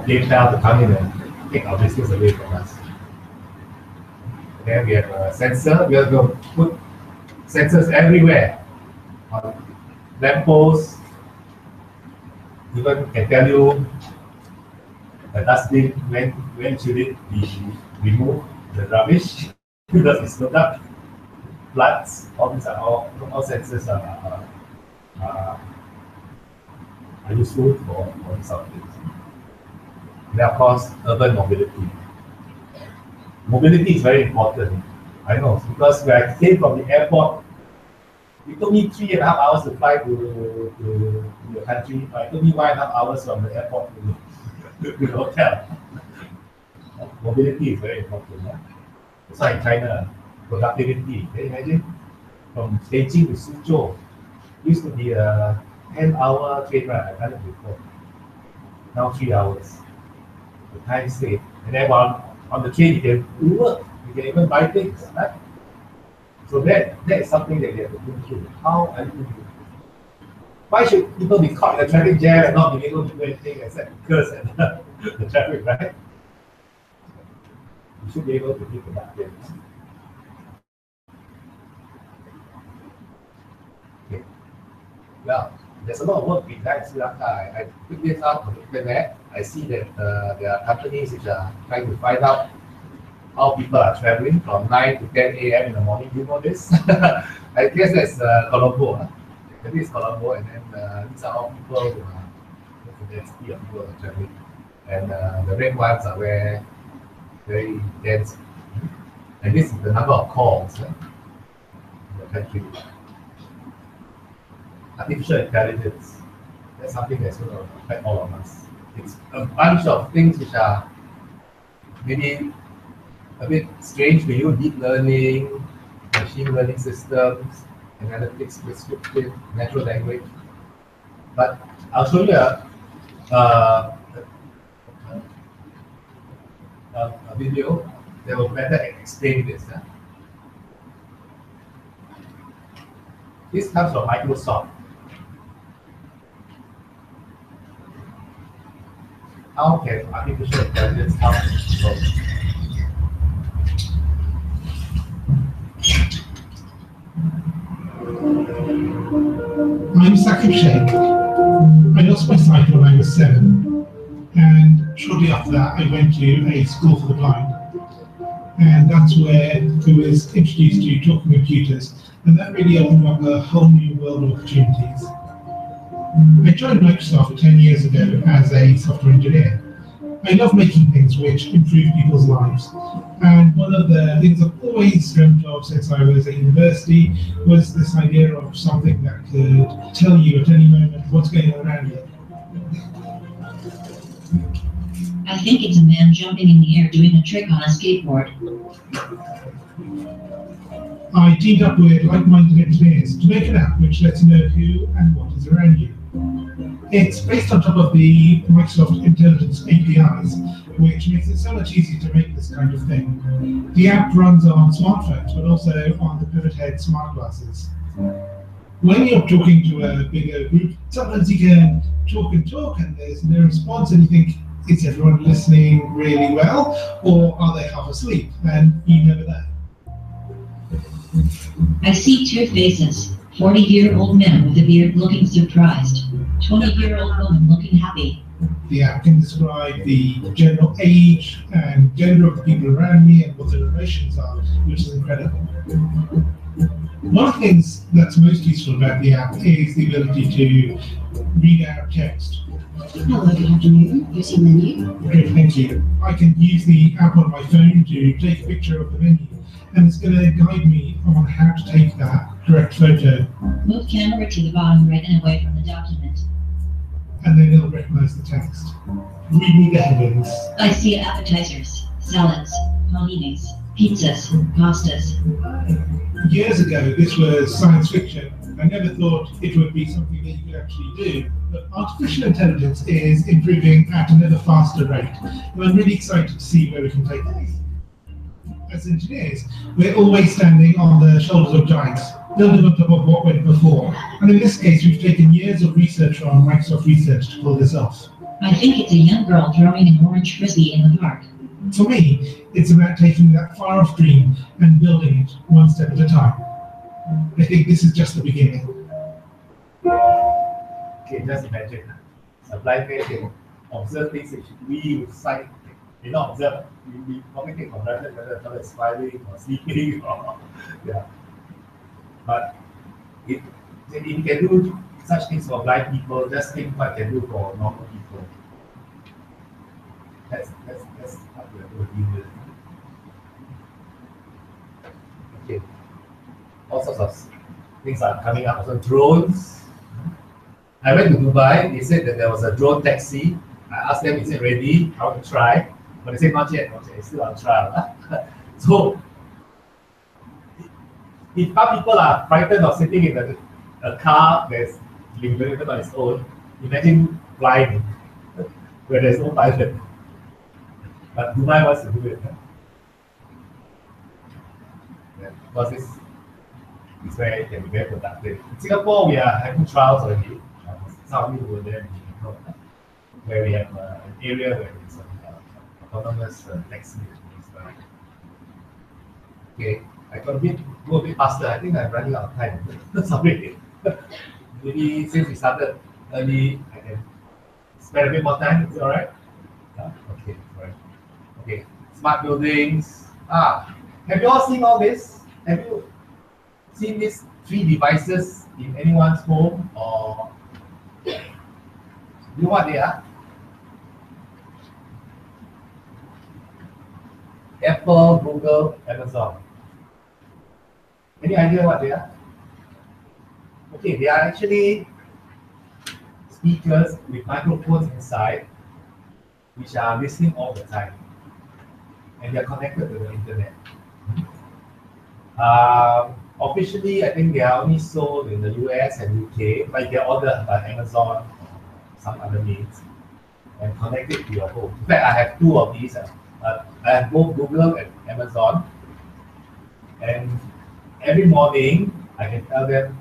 [SPEAKER 4] PayPal to come in and take our business away from us. Then we have a sensor. We are going to put sensors everywhere. On lampposts, even can tell you the dustbin when should it be removed, the rubbish, because it's not up. Floods, all these are all sensors are useful for these sort of things. And of course, urban mobility. Mobility is very important. I know, because when I came from the airport, it took me 3.5 hours to fly to the country. It took me 1.5 hours from the airport to the hotel. Mobility is very important. That's why in China, productivity. Can you imagine? From Beijing to Suzhou, used to be a 10-hour train ride. I've done it before. Now 3 hours. The time saved. And then on the train, you can do work. You can even buy things, right? So that is something that you have to think through. How are you doing it? Why should people be caught in a traffic jam and not be able to do anything except curse at the traffic, right? You should be able to think about it. Okay. Well, there's a lot of work being done in Sri Lanka. I picked this up on the internet. I see that there are companies which are trying to find out how people are traveling from 9 to 10 a.m. in the morning. Do you know this? I guess that's Colombo. this is Colombo, and then these are all people who are the density of people who are traveling. And the red ones are where very dense. And this is the number of calls in the country. Artificial intelligence, that's something that's going to affect all of us. It's a bunch of things which are maybe a bit strange to you: deep learning, machine learning systems, analytics, prescriptive, natural language. But I'll show you a video that will better explain this. This comes from Microsoft. How can artificial intelligence help people?
[SPEAKER 7] I'm Sakib Sheikh. I lost my sight when I was 7, and shortly after that I went to a school for the blind. And that's where I was introduced to talking computers, and that really opened up a whole new world of opportunities. I joined Microsoft 10 years ago as a software engineer. I love making things which improve people's lives. And one of the things I've always dreamt of since I was at university was this idea of something that could tell you at any moment what's going on around you.
[SPEAKER 8] I think it's a man jumping in the air doing a trick on a skateboard.
[SPEAKER 7] I teamed up with like-minded engineers to make an app which lets you know who and what is around you. It's based on top of the Microsoft Intelligence APIs, which makes it so much easier to make this kind of thing. The app runs on smartphones, but also on the Pivot Head smart glasses. When you're talking to a bigger group, sometimes you can talk and there's no response, and you think, is everyone listening really well, or are they half asleep? And you never know.
[SPEAKER 8] I see two faces. 40-year-old man with a beard looking surprised. 20-year-old woman looking happy.
[SPEAKER 7] The app can describe the general age and gender of the people around me and what their emotions are, which is incredible. One of the things that's most useful about the app is the ability to read out text.
[SPEAKER 6] Hello, good afternoon. Here's your menu.
[SPEAKER 7] Great, thank you. I can use the app on my phone to take a picture of the menu, and it's going to guide me on how to take that correct photo.
[SPEAKER 8] Move camera to the bottom right and away from the document.
[SPEAKER 7] And then it'll recognize the text. Read me the headings.
[SPEAKER 8] I see appetizers, salads, paninis, pizzas, pastas.
[SPEAKER 7] Years ago, this was science fiction. I never thought it would be something that you could actually do. But artificial intelligence is improving at an ever faster rate. And I'm really excited to see where we can take this. As engineers, we're always standing on the shoulders of giants, building on top of what went before. And in this case, we've taken years of research from Microsoft Research to pull this off.
[SPEAKER 8] I think it's a young girl throwing an orange frisbee in the park.
[SPEAKER 7] For me, it's about taking that far-off dream and building it one step at a time. I think this is just the beginning.
[SPEAKER 4] Okay, just imagine. A blind man can observe things which we with sight may not observe. We probably take for granted whether the fellow is smiling or sleeping or yeah. But if you can do such things for blind people, just think what it can do for normal people. That's what we are going to deal with. Okay. All sorts of things are coming up. So drones. I went to Dubai. They said that there was a drone taxi. I asked them, is it ready? I want to try. But they said, not yet. It's still on trial. So, if some people are frightened of sitting in a car that's being driven on its own, imagine flying where there's no pilot. But Dubai wants to do it. Yeah, because it's where it can be very productive. In Singapore, we are having trials already. Some of you were there, where we have an area where it's autonomous taxi. Okay, I got go a bit faster. I think I'm running out of time. Sorry. Maybe since we started early, I can spend a bit more time. Is it all right? Yeah. Okay. All right. Okay. Smart buildings. Have you all seen all this? Have you seen these 3 devices in anyone's home, or you know what they are? Apple, Google, Amazon. Any idea what they are? Okay, they are actually speakers with microphones inside, which are listening all the time, and they are connected to the internet. Officially, I think they are only sold in the US and UK, but you can order by Amazon or some other means and connect it to your home. In fact, I have two of these. I have both Google and Amazon, and every morning I can tell them,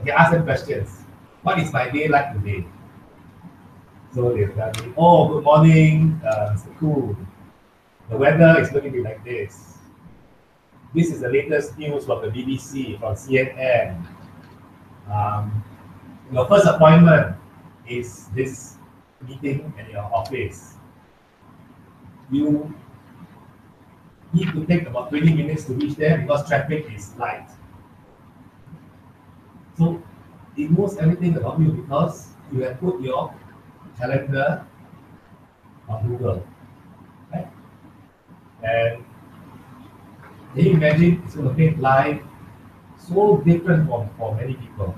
[SPEAKER 4] I can ask them questions. What is my day like today? So they tell me, oh, good morning, it's cool. The weather is going to be like this. This is the latest news from the BBC, from CNN. Your first appointment is this meeting at your office. You need to take about 20 minutes to reach there because traffic is light. So it knows everything about you because you have put your calendar on Google. Right? And can you imagine it's going to make life so different for many people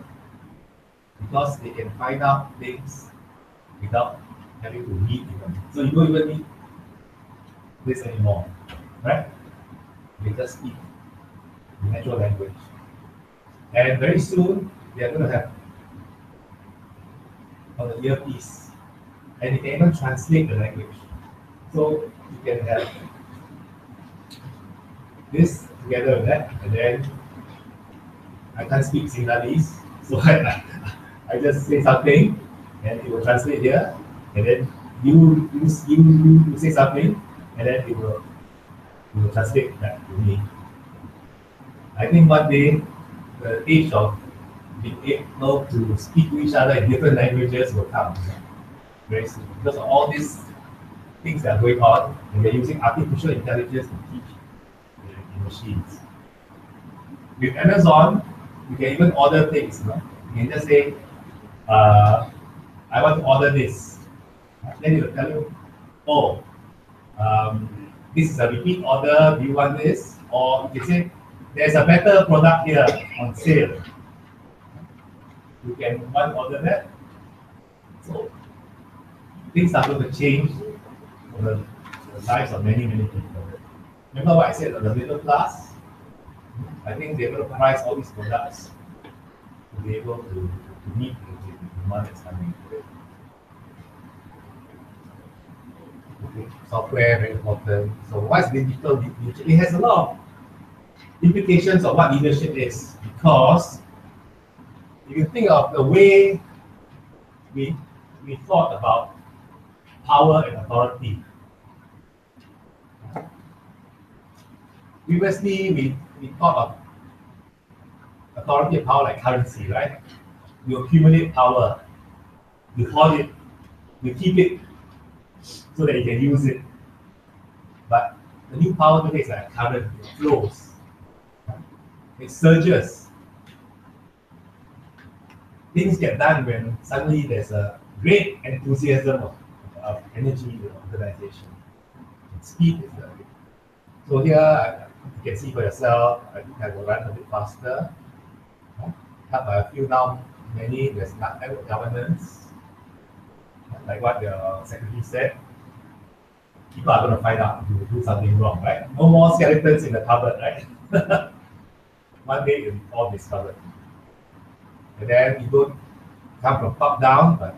[SPEAKER 4] because they can find out things without having to read even. So you don't even need this anymore, right? They just speak natural language. And very soon they are going to have on the earpiece, and you can even translate the language. So you can have this together with that, and then I can't speak Sinhalese, so I just say something, and it will translate here, and then you say something, and then it will translate that to me. I think one day the age of being able to speak to each other in different languages will come very soon because of all these things that are going on, and they're using artificial intelligence to teach the machines. With Amazon, you can even order things. You can just say, I want to order this. Then it will tell you, oh, this is a repeat order, do you want this? Or you can say, there's a better product here on sale. You can one order that. So things are going to change for the lives of many people. Remember what I said on the middle class? I think they're going to price all these products to be able to meet the demand that's coming. Okay. Software, very important. So what's digital? It has a lot of implications of what leadership is, because if you think of the way we thought about power and authority. Previously, we thought of authority and power like currency, right? You accumulate power, you hold it, you keep it so that you can use it. But the new power today is like current, it flows, it surges. Things get done when suddenly there's a great enthusiasm of energy in the organization. Speed is the. So here you can see for yourself, I think I will run a bit faster. Have a few now, many, there's not governance. Like what the secretary said, people are going to find out if you do something wrong, right? No more skeletons in the cupboard, right? One day it will be all discovered. And then you don't come from top down, but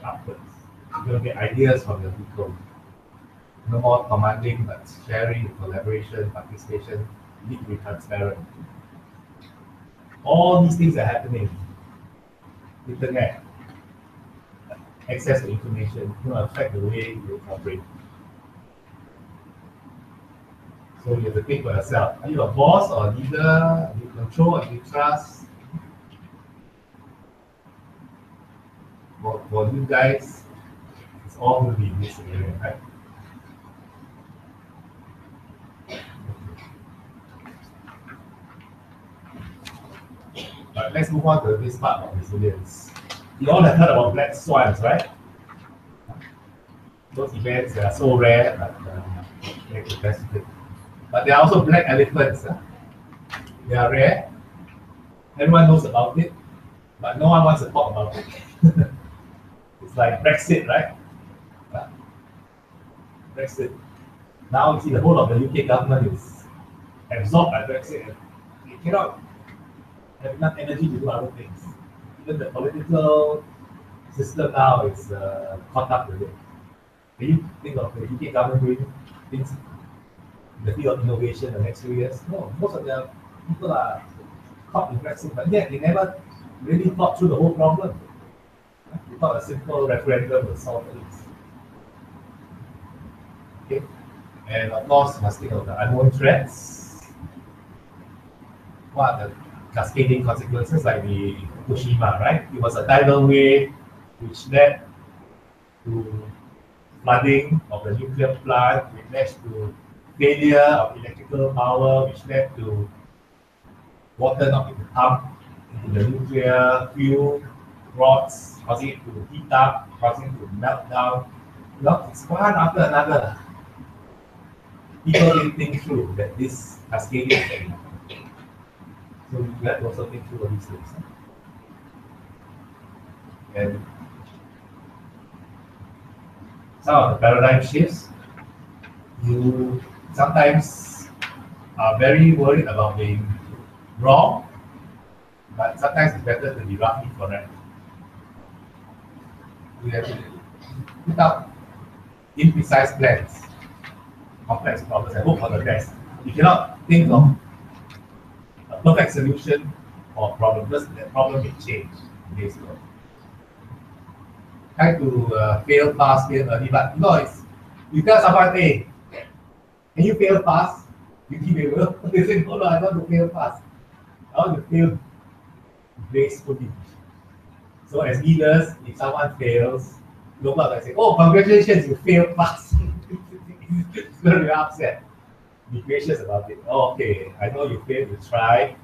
[SPEAKER 4] upwards. You're going to get ideas from the people. No more commanding, but sharing, collaboration, participation. You need to be transparent. All these things are happening. Internet, access to information, affect the way you operate. So you have to think for yourself. Are you a boss or a leader? Do you control or do you trust? For you guys, it's all going to be in this area, right? let's move on to this part of resilience. You all have heard about black swans, right? Those events are so rare that they're catastrophic. But there are also black elephants. They are rare. Everyone knows about it, but no one wants to talk about it. It's like Brexit, right? Brexit. Now you see the whole of the UK government is absorbed by Brexit. It cannot have enough energy to do other things. Even the political system now is caught up with it. Can you think of the UK government doing things in the field of innovation in the next few years? No, most of the people are caught in Brexit, but yet they never really thought through the whole problem. They thought a simple referendum would solve things. Okay, and of course, must think of the unknown threats. What are the cascading consequences, like the Fukushima, right? It was a tidal wave which led to flooding of the nuclear plant, which led to failure of electrical power, which led to water not being pumped into the nuclear fuel rods, causing it to heat up, causing it to melt down. You know, it's one after another. People didn't think through that this cascading thing. So you have to also think through all these things. And some of the paradigm shifts, you sometimes are very worried about being wrong, but sometimes it's better to be roughly correct. We have to put out imprecise plans, complex problems, and hope for the best. You cannot think of a perfect solution or problem, because that problem may change in today's world. Try to fail fast, fail early, but no, it's, you tell someone, hey, can you fail fast? You think they will? They say, no, I want to fail fast. I want to fail gracefully. So as leaders, if someone fails, don't look and say, oh, congratulations, you failed fast. It's going to be upset. Be gracious about it. Oh, okay, I know you failed, you tried.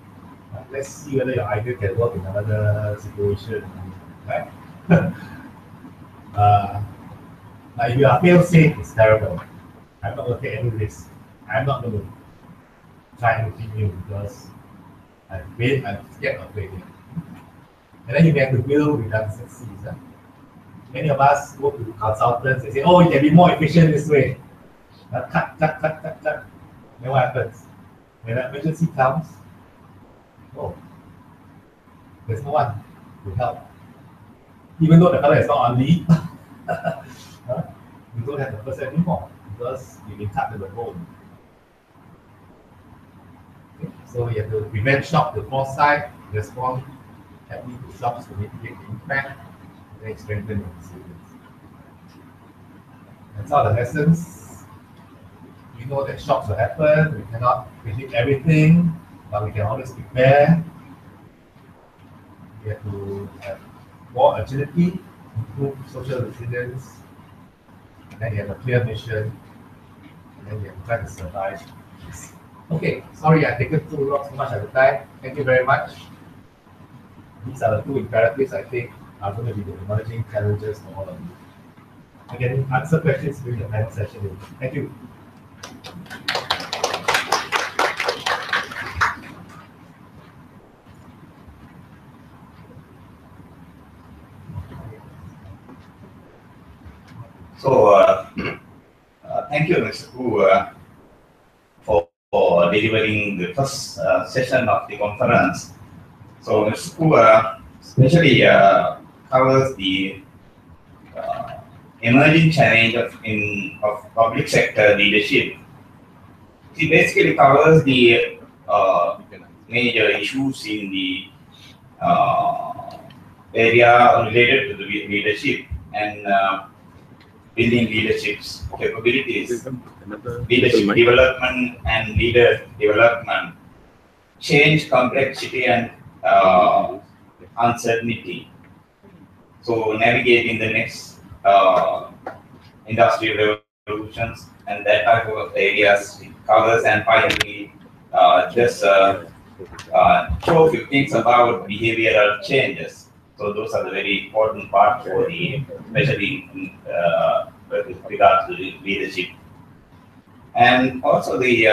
[SPEAKER 4] Let's see whether your idea can work in another situation. Right? If you are fail safe, it's terrible. I'm not going to take any risk. I'm not going to try anything new because I'm scared of failure. And then you have to build redundancies. Many of us go to consultants and say, oh, you can be more efficient this way. Cut. Then what happens? When an emergency comes, oh, there's no one to help. Even though the fellow is not on leave, you don't have the person anymore because you've been cut to the bone. Okay. So you have to prevent shock to foresight, respond heavily to shocks to mitigate the impact, and then strengthen your resilience. That's all the lessons. We know that shocks will happen, we cannot predict everything, but we can always prepare. We have to have more agility, improve social resilience, and then you have a clear mission, and then you have to try to survive this. Okay, sorry I've taken too much of the time. Thank you very much. These are the two imperatives I think are going to be the emerging challenges for all of you. I can answer questions during the panel session. Thank you.
[SPEAKER 3] So, thank you, Mr. Hu, for delivering the first session of the conference. So, Mr. Hu especially covers the emerging challenge of public sector leadership. He basically covers the major issues in the area related to the leadership and building leadership's capabilities, leadership development and leader development, change, complexity and uncertainty. So navigating the next industrial revolutions and that type of areas it covers, and finally just show a few things about behavioral changes. So those are the very important part for the, especially with regards to leadership. And also the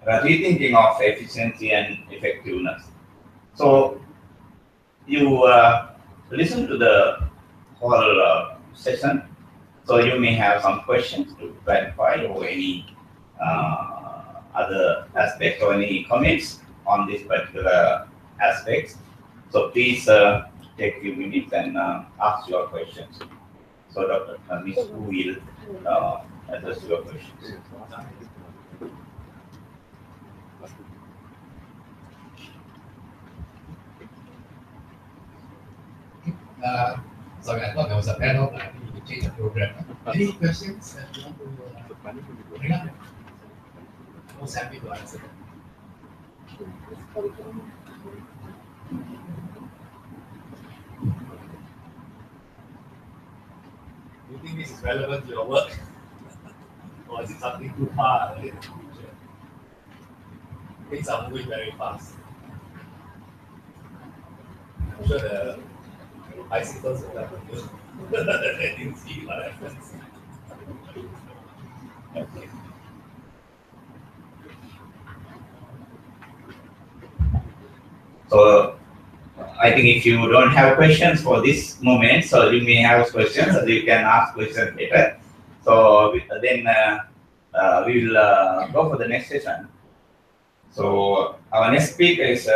[SPEAKER 3] rethinking of efficiency and effectiveness. So you listen to the whole session. So you may have some questions to clarify or any other aspects or any comments on this particular aspects. So please take a few minutes and ask your questions. So Dr. Ms. Wu will address your questions.
[SPEAKER 4] Sorry, I thought there was a panel, but I think you can change the program. Any questions that you want to bring up? Most happy to answer them. Do you think this is relevant to your work? Or is it something too far in the future? Things are moving very fast. I'm sure the bicycles will have a good. They didn't see what happens. Okay.
[SPEAKER 3] So I think if you don't have questions for this moment, so you may have questions, so you can ask questions later. So then we will go for the next session. So our next speaker is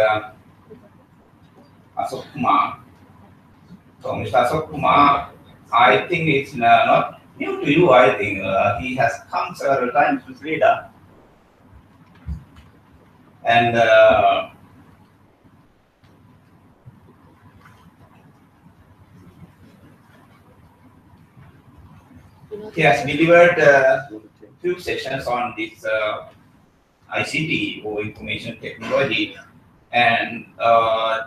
[SPEAKER 3] Ashok Kumar. So Mr. Ashok Kumar, I think it's not new to you. I think he has come several times to Srida, and he has delivered few sessions on this ICT or information technology, and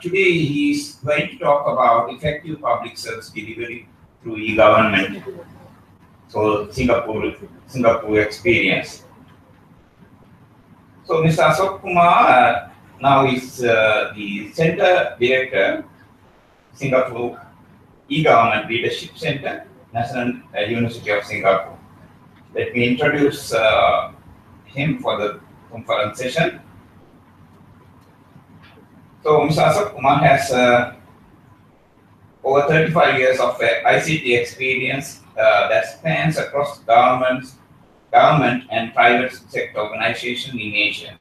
[SPEAKER 3] today he is going to talk about effective public service delivery through e-government. So Singapore experience. So Mr. Ashok Kumar now is the Center Director, Singapore E-Government Leadership Center, National University of Singapore. Let me introduce him for the conference session. So Mr. Ashok Kumar has over 35 years of ICT experience that spans across government and private sector organizations in Asia,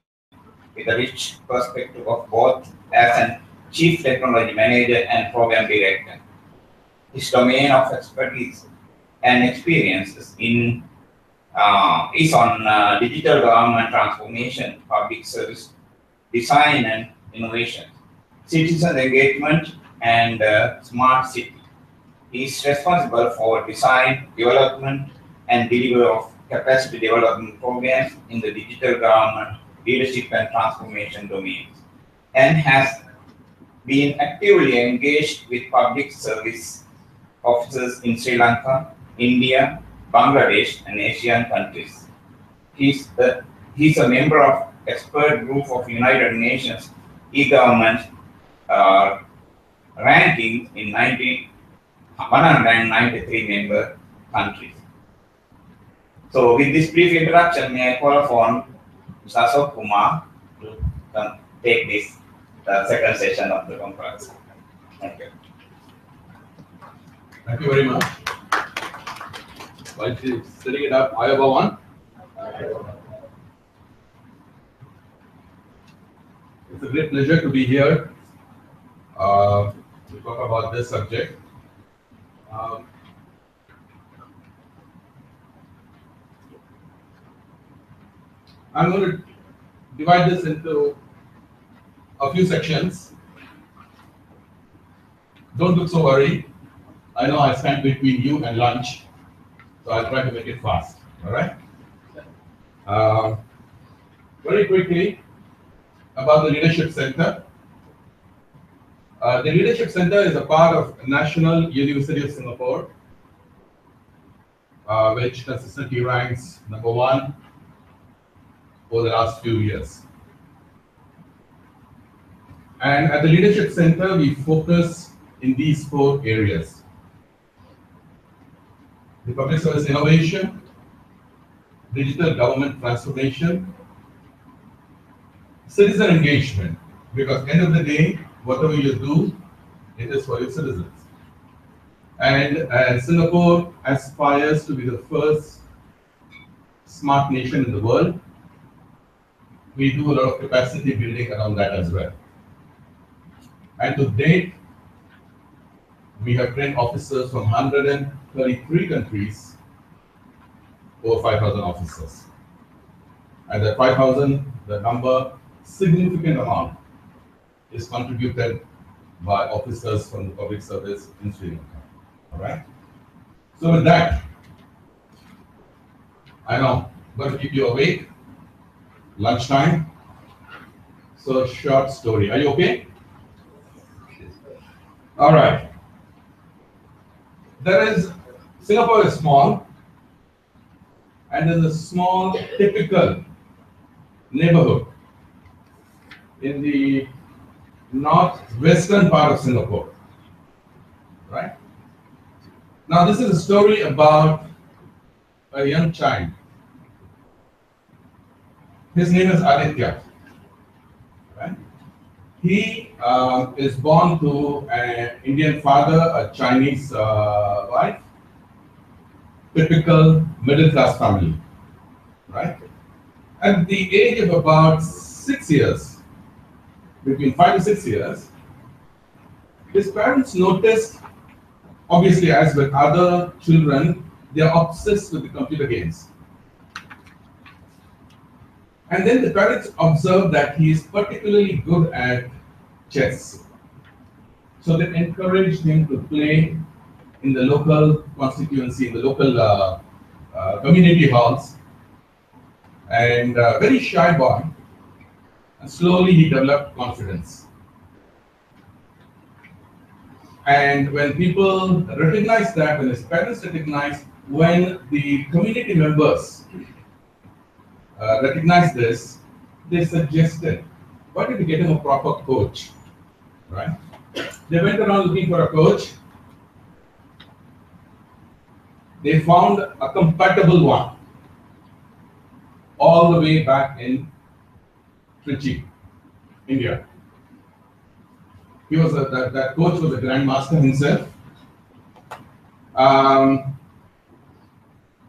[SPEAKER 3] with a rich perspective of both as an Chief Technology Manager and Program Director. His domain of expertise and experience is on digital government transformation, public service design and innovation, citizen engagement, and smart city. He is responsible for design, development, and delivery of capacity development programs in the digital government, leadership, and transformation domains, and has been actively engaged with public service officers in Sri Lanka, India, Bangladesh, and Asian countries. He's a member of expert group of United Nations e-government ranking in 193 member countries. So with this brief introduction, may I call upon Mr. Ashok Kumar to take this second session of the conference. Thank you.
[SPEAKER 1] Thank you very much. While she's setting it up, Ayaba one. It's a great pleasure to be here to talk about this subject. I'm going to divide this into a few sections. Don't look so worried. I know I stand between you and lunch, so I'll try to make it fast. All right? Very quickly about the Leadership Center. The Leadership Center is a part of National University of Singapore, which consistently ranks #1 for the last few years. And at the Leadership Center, we focus in these 4 areas: the public service innovation, digital government transformation, citizen engagement, because end of the day, whatever you do, it is for your citizens. And Singapore aspires to be the first smart nation in the world. We do a lot of capacity building around that as well. And to date, we have trained officers from 133 countries, over 5,000 officers. And that 5,000, the number, significant amount is contributed by officers from the public service in Sri Lanka. All right? So with that, I know, going to keep you awake. Lunchtime. So short story. Are you okay? All right. Singapore is small, and there's a small typical neighborhood in the northwestern part of Singapore. Right? Now this is a story about a young child. His name is Aditya. Right? He is born to an Indian father, a Chinese wife, typical middle-class family. Right? At the age of about 6 years, between 5 to 6 years, his parents noticed, obviously as with other children, they are obsessed with the computer games. And then the parents observed that he is particularly good at chess. So they encouraged him to play in the local constituency, in the local community halls. And very shy boy. And slowly he developed confidence. And when people recognized that, when his parents recognized, when the community members recognized this, they suggested, why don't you get him a proper coach? Right? They went around looking for a coach. They found a compatible one all the way back in Trichy, India. He was that coach was a grandmaster himself,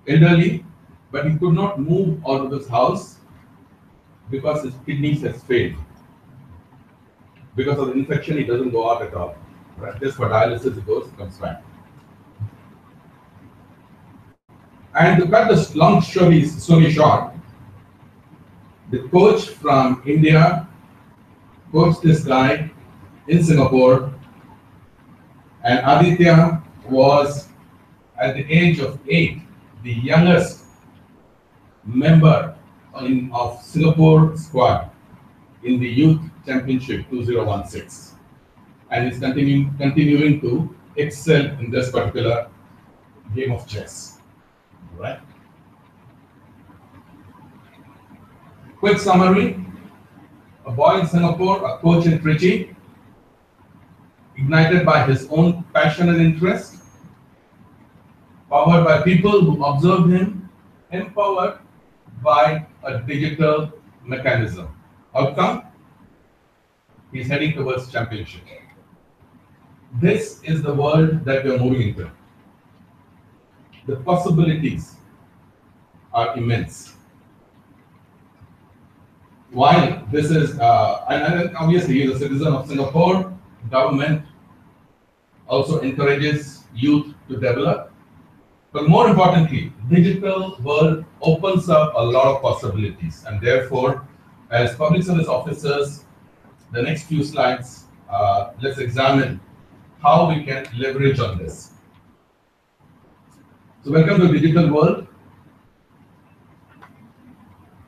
[SPEAKER 1] elderly, but he could not move out of his house because his kidneys has failed. Because of the infection, he doesn't go out at all. Right? Just for dialysis, he goes, comes back. And to cut the long story short, the coach from India coached this guy in Singapore, and Aditya was, at the age of 8, the youngest member of Singapore squad in the Youth Championship 2016, and is continuing to excel in this particular game of chess. Right? Quick summary: a boy in Singapore, a coach in Trichy, ignited by his own passion and interest, powered by people who observed him, empowered by a digital mechanism. Outcome? He's heading towards championship. This is the world that we are moving into. The possibilities are immense. While this is, and obviously he is a citizen of Singapore, government also encourages youth to develop. But more importantly, digital world opens up a lot of possibilities, and therefore, as public service officers, the next few slides, let's examine how we can leverage on this. So welcome to the digital world.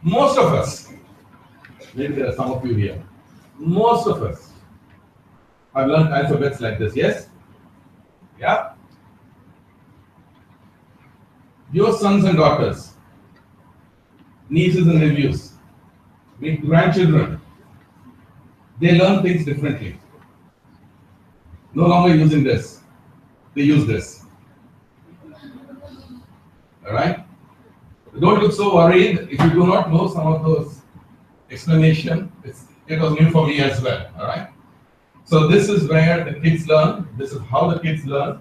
[SPEAKER 1] Most of us, maybe there are some of you here, most of us have learned alphabets like this, yes? Yeah? Your sons and daughters, nieces and nephews, grandchildren, they learn things differently. No longer using this, they use this. All right? Don't look so worried if you do not know some of those explanation. It was new for me as well. All right? So this is where the kids learn. This is how the kids learn.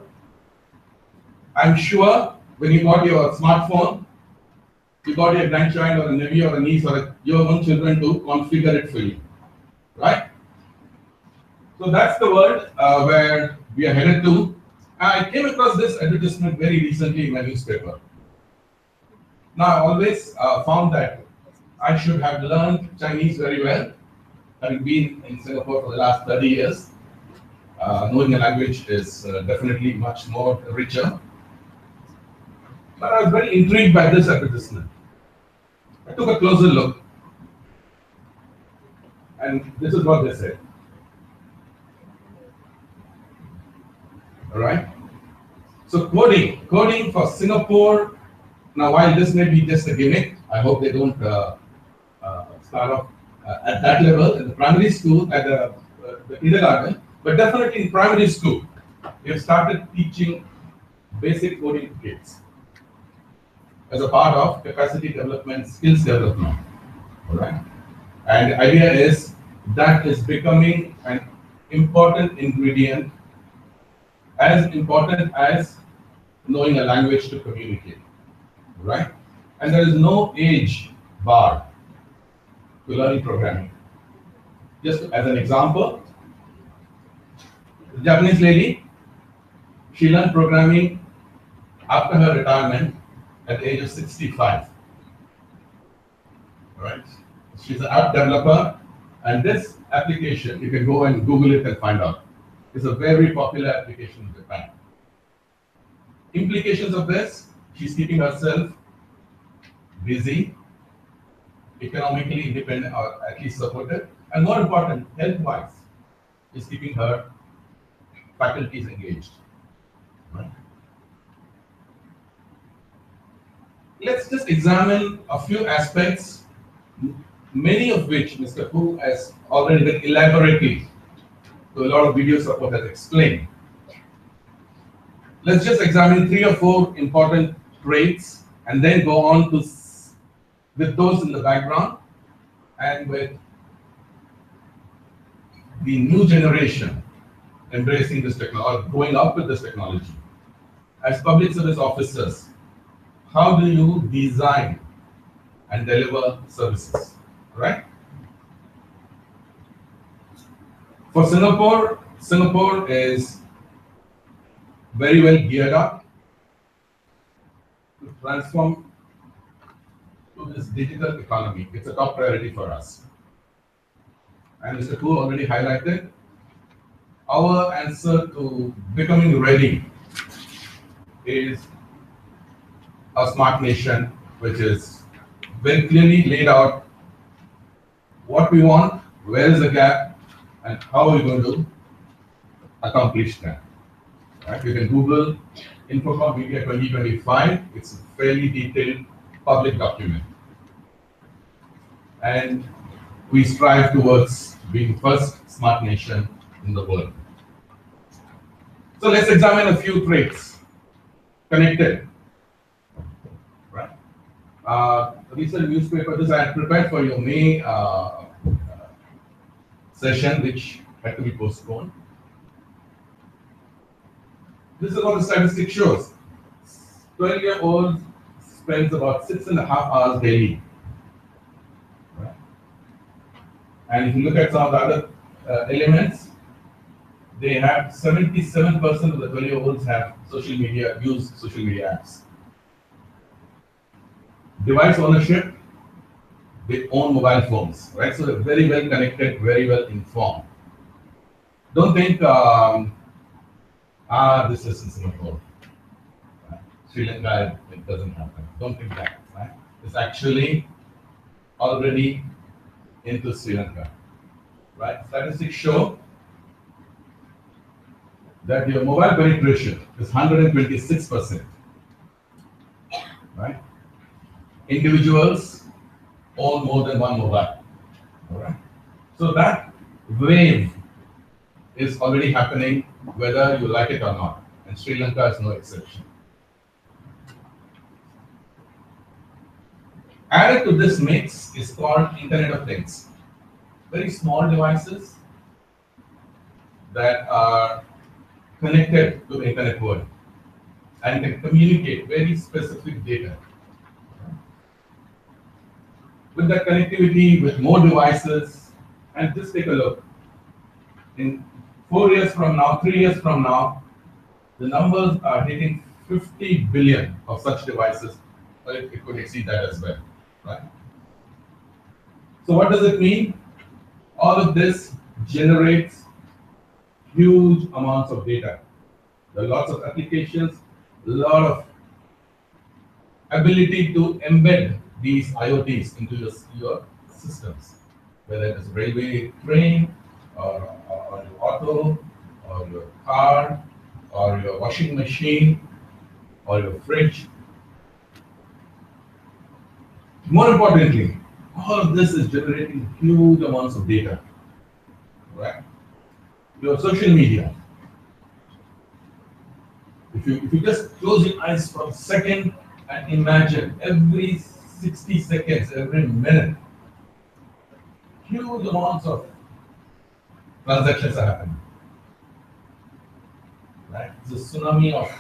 [SPEAKER 1] I'm sure when you got your smartphone, you got your grandchild or a nephew or a niece or your own children to configure it for you. Right? So that's the world where we are headed to. I came across this advertisement very recently in my newspaper. Now, I always found that I should have learned Chinese very well, having been in Singapore for the last 30 years. Knowing a language is definitely much more richer. But I was very intrigued by this advertisement. I took a closer look, and this is what they said. All right. So coding for Singapore. Now, while this may be just a gimmick, I hope they don't start off at that level in the primary school, at the kindergarten, but definitely in primary school, we have started teaching basic coding to kids as a part of capacity development, skills development. All right. And the idea is that is becoming an important ingredient, as important as knowing a language to communicate. Right? And there is no age bar to learning programming. Just as an example, the Japanese lady, she learned programming after her retirement at the age of 65. Right? She's an app developer, and this application, you can go and Google it and find out. It's a very popular application in Japan. Implications of this: she's keeping herself busy, economically independent, or at least supported, and more important, health-wise, is keeping her faculties engaged. Right? Let's just examine a few aspects, many of which Mr. Hu has already been elaborately, to a lot of video support, has explained. Let's just examine 3 or 4 important traits and then go on to, with those in the background and with the new generation embracing this technology, growing up with this technology. As public service officers, how do you design and deliver services, right? For Singapore, Singapore is very well geared up to transform to this digital economy. It's a top priority for us. And Mr. Hu already highlighted our answer to becoming ready is a smart nation, which is very clearly laid out what we want, where is the gap, and how are we going to accomplish that. Right? You can Google Infocom Media 2025. It's a fairly detailed public document. And we strive towards being first smart nation in the world. So let's examine a few traits connected. Right? A recent newspaper, this I had prepared for your May session, which had to be postponed. This is what the statistic shows. 12-year-old spends about 6.5 hours daily. Right? And if you look at some of the other elements, they have 77% of the 12-year-olds have social media, use social media apps. Device ownership, they own mobile phones, right? So they're very well connected, very well informed. Don't think, this is in Singapore. Right? Sri Lanka, it doesn't happen. Don't think that, right? It's actually already into Sri Lanka, right? Statistics show that your mobile penetration is 126%, right? Individuals own more than one mobile, all right? So that wave is already happening, whether you like it or not, and Sri Lanka is no exception. Added to this mix is called Internet of Things. Very small devices that are connected to the internet world and can communicate very specific data. With that connectivity, with more devices, and just take a look. In 4 years from now, 3 years from now, the numbers are hitting 50 billion of such devices. Or it could exceed that as well, right? So what does it mean? All of this generates huge amounts of data. There are lots of applications, a lot of ability to embed these IoTs into your systems, whether it is railway train, or your auto, or your car, or your washing machine, or your fridge. More importantly, all of this is generating huge amounts of data, right? Your social media. If you just close your eyes for a second and imagine every 60 seconds, every minute, huge amounts of transactions are happening. Right? It's a tsunami of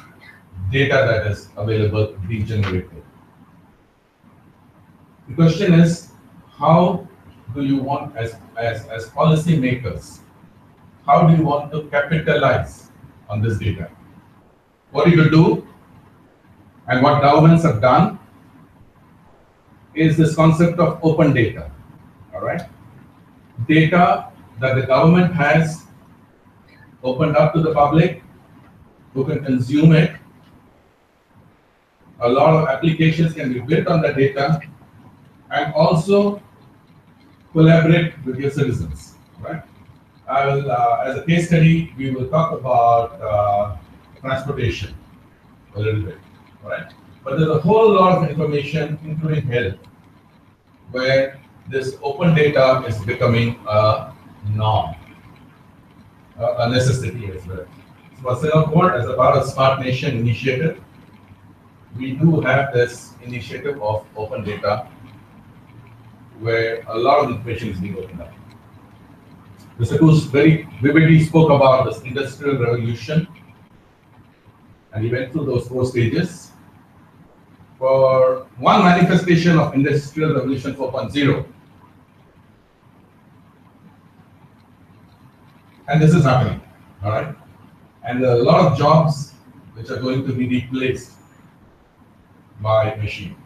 [SPEAKER 1] data that is available, being generated. The question is, how do you want, as policy makers, how do you want to capitalize on this data? What you will do, and what governments have done, is this concept of open data. All right, data that the government has opened up to the public, who can consume it. A lot of applications can be built on that data, and also collaborate with your citizens. Right? I will, as a case study, we will talk about transportation a little bit. Right? But there's a whole lot of information, including health, where this open data is becoming a norm, a necessity as well. So for Singapore, as a part of Smart Nation initiative, we do have this initiative of open data, where a lot of information is being opened up. Mr. Coos very vividly spoke about this industrial revolution, and he went through those 4 stages. For one manifestation of Industrial Revolution 4.0, and this is happening, all right? And there are a lot of jobs which are going to be replaced by machine,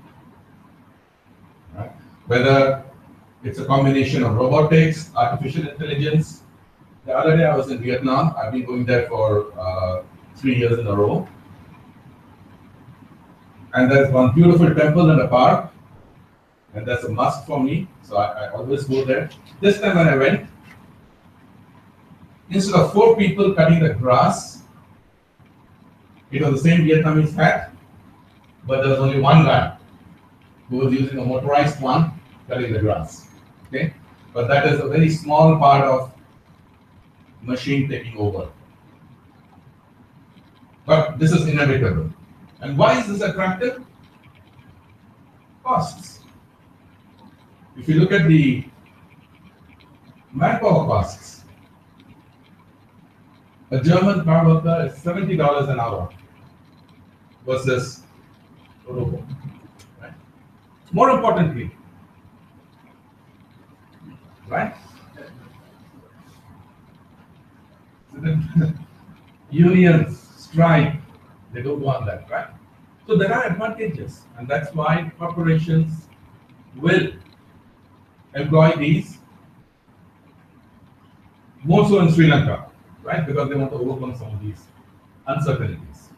[SPEAKER 1] right? Whether it's a combination of robotics, artificial intelligence. The other day I was in Vietnam. I've been going there for 3 years in a row. And there's one beautiful temple in the park, and that's a must for me, so I always go there. This time when I went, instead of 4 people cutting the grass, it was the same Vietnamese hat, but there was only one guy who was using a motorized one cutting the grass. Okay, but that is a very small part of machine taking over. But this is inevitable. And why is this attractive? Costs. If you look at the manpower costs, a German car worker is $70 an hour versus a robot. Right? More importantly, right? Unions, strike, they don't want that, right? So there are advantages, and that's why corporations will employ these, more so in Sri Lanka, right? Because they want to overcome some of these uncertainties.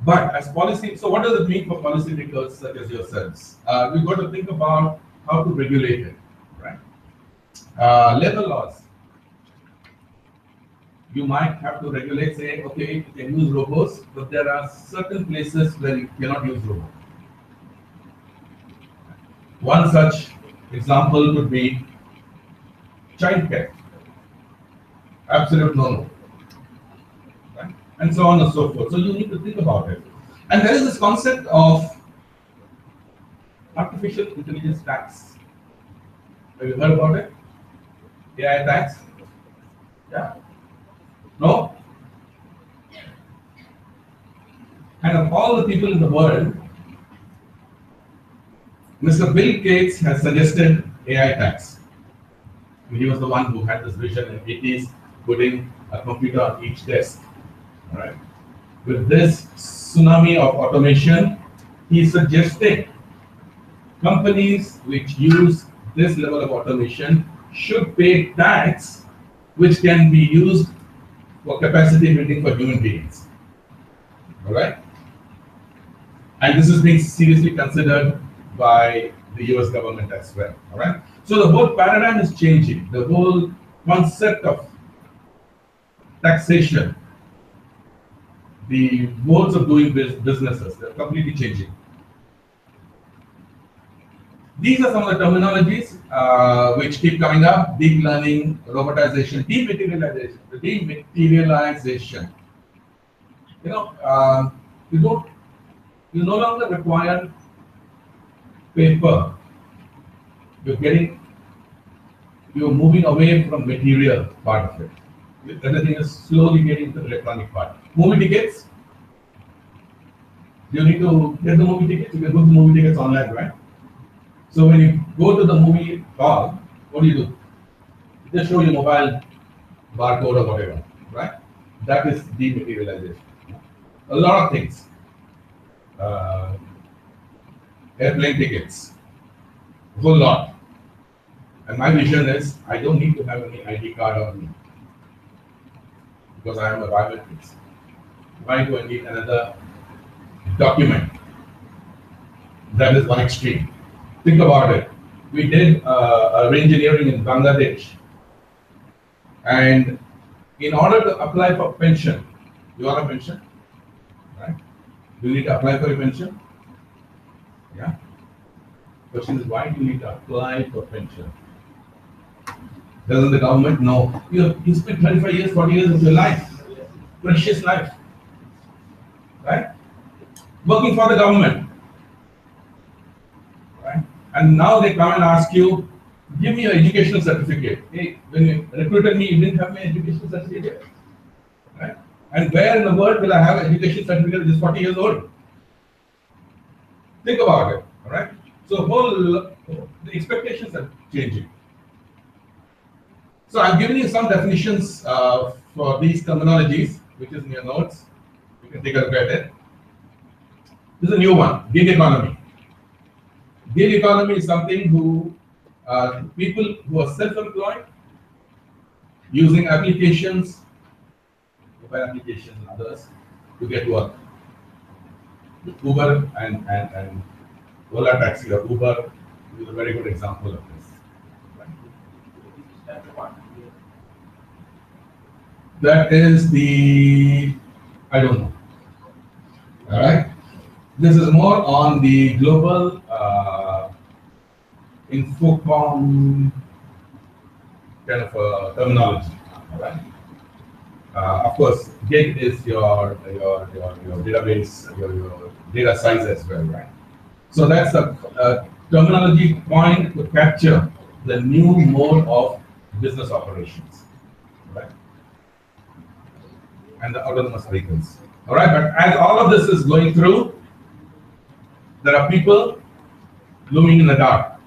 [SPEAKER 1] But as policy, so what does it mean for policymakers such as yourselves? We've got to think about how to regulate it, right? Labor laws. You might have to regulate, say, okay, you can use robots, but there are certain places where you cannot use robots. One such example would be childcare. Absolute no-no. Right? And so on and so forth. So you need to think about it. And there is this concept of artificial intelligence tax. Have you heard about it? AI tax? Yeah? No? And of all the people in the world, Mr. Bill Gates has suggested AI tax. He was the one who had this vision in the 80s, putting a computer on each desk. All right. With this tsunami of automation, he is suggesting companies which use this level of automation should pay tax, which can be used for capacity building for human beings. All right. And this is being seriously considered by the US government as well. All right. So the whole paradigm is changing. The whole concept of taxation, the modes of doing businesses, they're completely changing. These are some of the terminologies which keep coming up: deep learning, robotization, dematerialization. The dematerialization. You no longer require paper. You're moving away from material part of it. Everything is slowly getting to the electronic part. Movie tickets. You need to get the movie tickets. You can book the movie tickets online, right? So when you go to the movie hall, what do? You just show your mobile barcode or whatever, right? That is dematerialization. A lot of things. Airplane tickets, a whole lot. And my vision is I don't need to have any ID card on me because I am a biometrics. Why do I need another document? That is one extreme. Think about it. We did engineering in Bangladesh, and in order to apply for pension, you are a pension, right? Do you need to apply for a pension? Yeah. Question is, why do you need to apply for pension? Doesn't the government know? You spent 35 years, 40 years of your life, precious life, right? Working for the government, right? And now they come and ask you, give me your educational certificate. Hey, when you recruited me, you didn't have my educational certificate, right? And where in the world will I have an education certificate which is 40 years old? Think about it, all right? So the expectations are changing. So I've given you some definitions for these terminologies, which is in your notes. You can take a look at it. This is a new one, gig economy. Gig economy is something who people who are self-employed using applications, mobile applications and others to get work. Uber and Ola Taxi or Uber is a very good example of this. That is the, I don't know. All right. This is more on the global Infocom kind of terminology. All right. Of course, gig is your database, your data size as well, right? So that's a terminology point to capture the new mode of business operations, right? And the autonomous vehicles. All right, but as all of this is going through, there are people looming in the dark,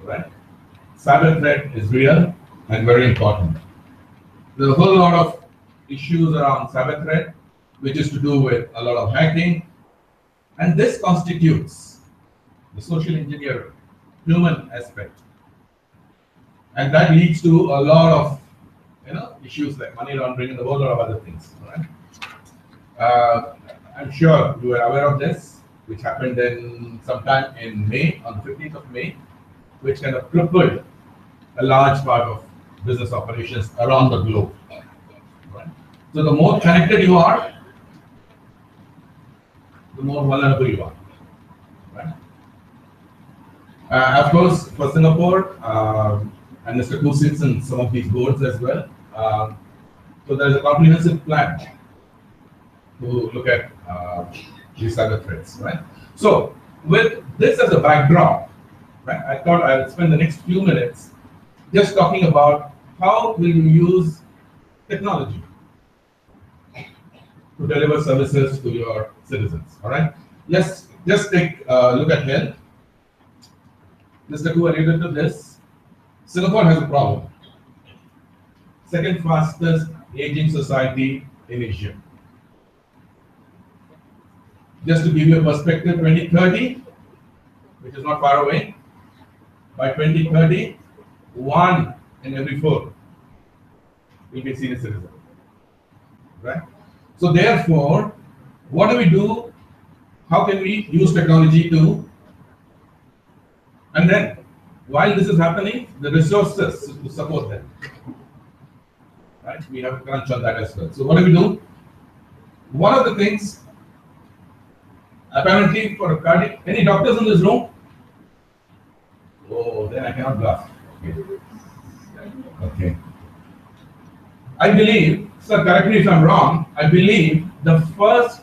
[SPEAKER 1] right? Cyber threat is real and very important. There's a whole lot of issues around cyber threat, which is to do with a lot of hacking, and this constitutes the social engineering, human aspect, and that leads to a lot of issues like money laundering and a whole lot of other things. Right? I'm sure you are aware of this, which happened in sometime in May, on the 15th of May, which kind of crippled a large part of business operations around the globe. Right? So the more connected you are, the more vulnerable you are. Right? Of course, for Singapore, and Mr. Ku sits in some of these boards as well, So there is a comprehensive plan to look at these other threats, right? So with this as a backdrop, right, I thought I'll spend the next few minutes just talking about how will you use technology to deliver services to your citizens, all right? Let's just take a look at health. Mr. Ku alluded to this. Singapore has a problem. Second fastest aging society in Asia. Just to give you a perspective, 2030, which is not far away, by 2030, 1 in every 4 will be a senior citizen, right? So therefore, what do we do? How can we use technology to, and then while this is happening, the resources to support them, right? We have a crunch on that as well. So what do we do? One of the things, apparently for a cardiac, any doctors in this room? Oh, then I cannot bluff. Okay. I believe, sir, correct me if I'm wrong, I believe the first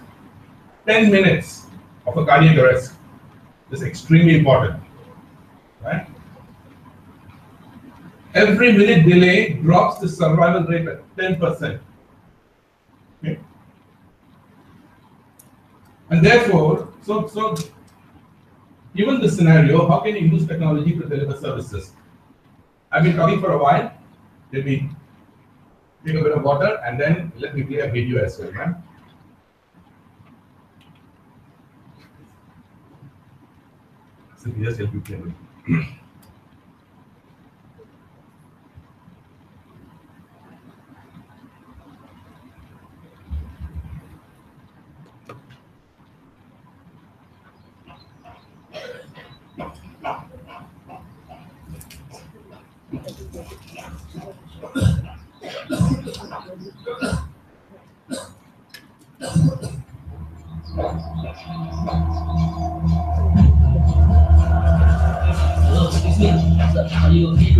[SPEAKER 1] 10 minutes of a cardiac arrest is extremely important, right? Every minute delay drops the survival rate at 10%. Okay. And therefore, so given this scenario, how can you use technology to deliver services? I've been talking for a while. Let me take a bit of water and then let me play a video as well, right? So just help you play.
[SPEAKER 9] Hello, excuse me. Sir, are you okay?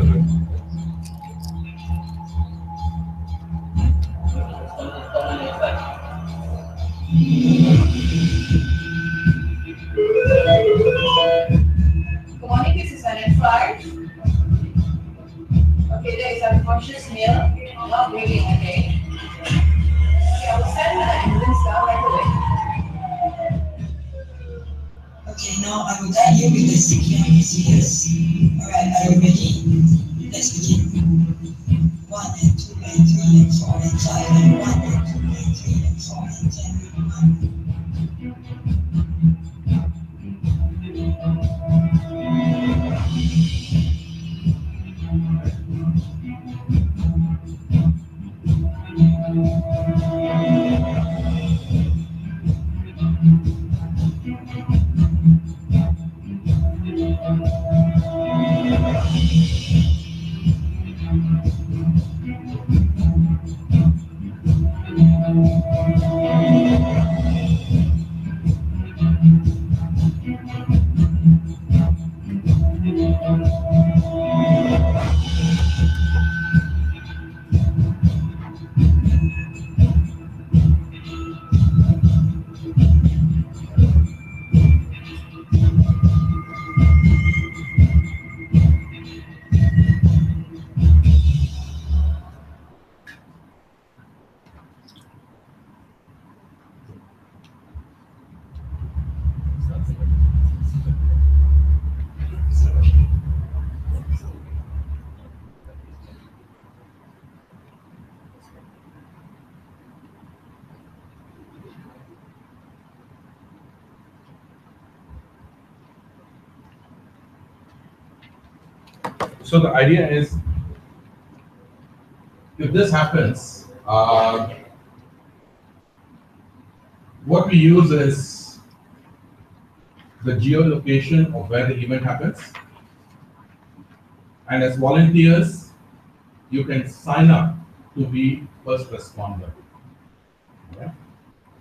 [SPEAKER 6] Chronic is identified. Okay, there is unconscious male, not breathing, okay? Okay, I will send the ambulance down right away.
[SPEAKER 10] Okay, now I will guide you with the CPR procedures. Alright, are you ready? Let's begin. 1 and 2 and 3 and 4 and 5 and 1 and 2 and 3 and 4 and 10 and 1.
[SPEAKER 1] So the idea is, if this happens, what we use is the geolocation of where the event happens. And as volunteers, you can sign up to be first responder. Okay?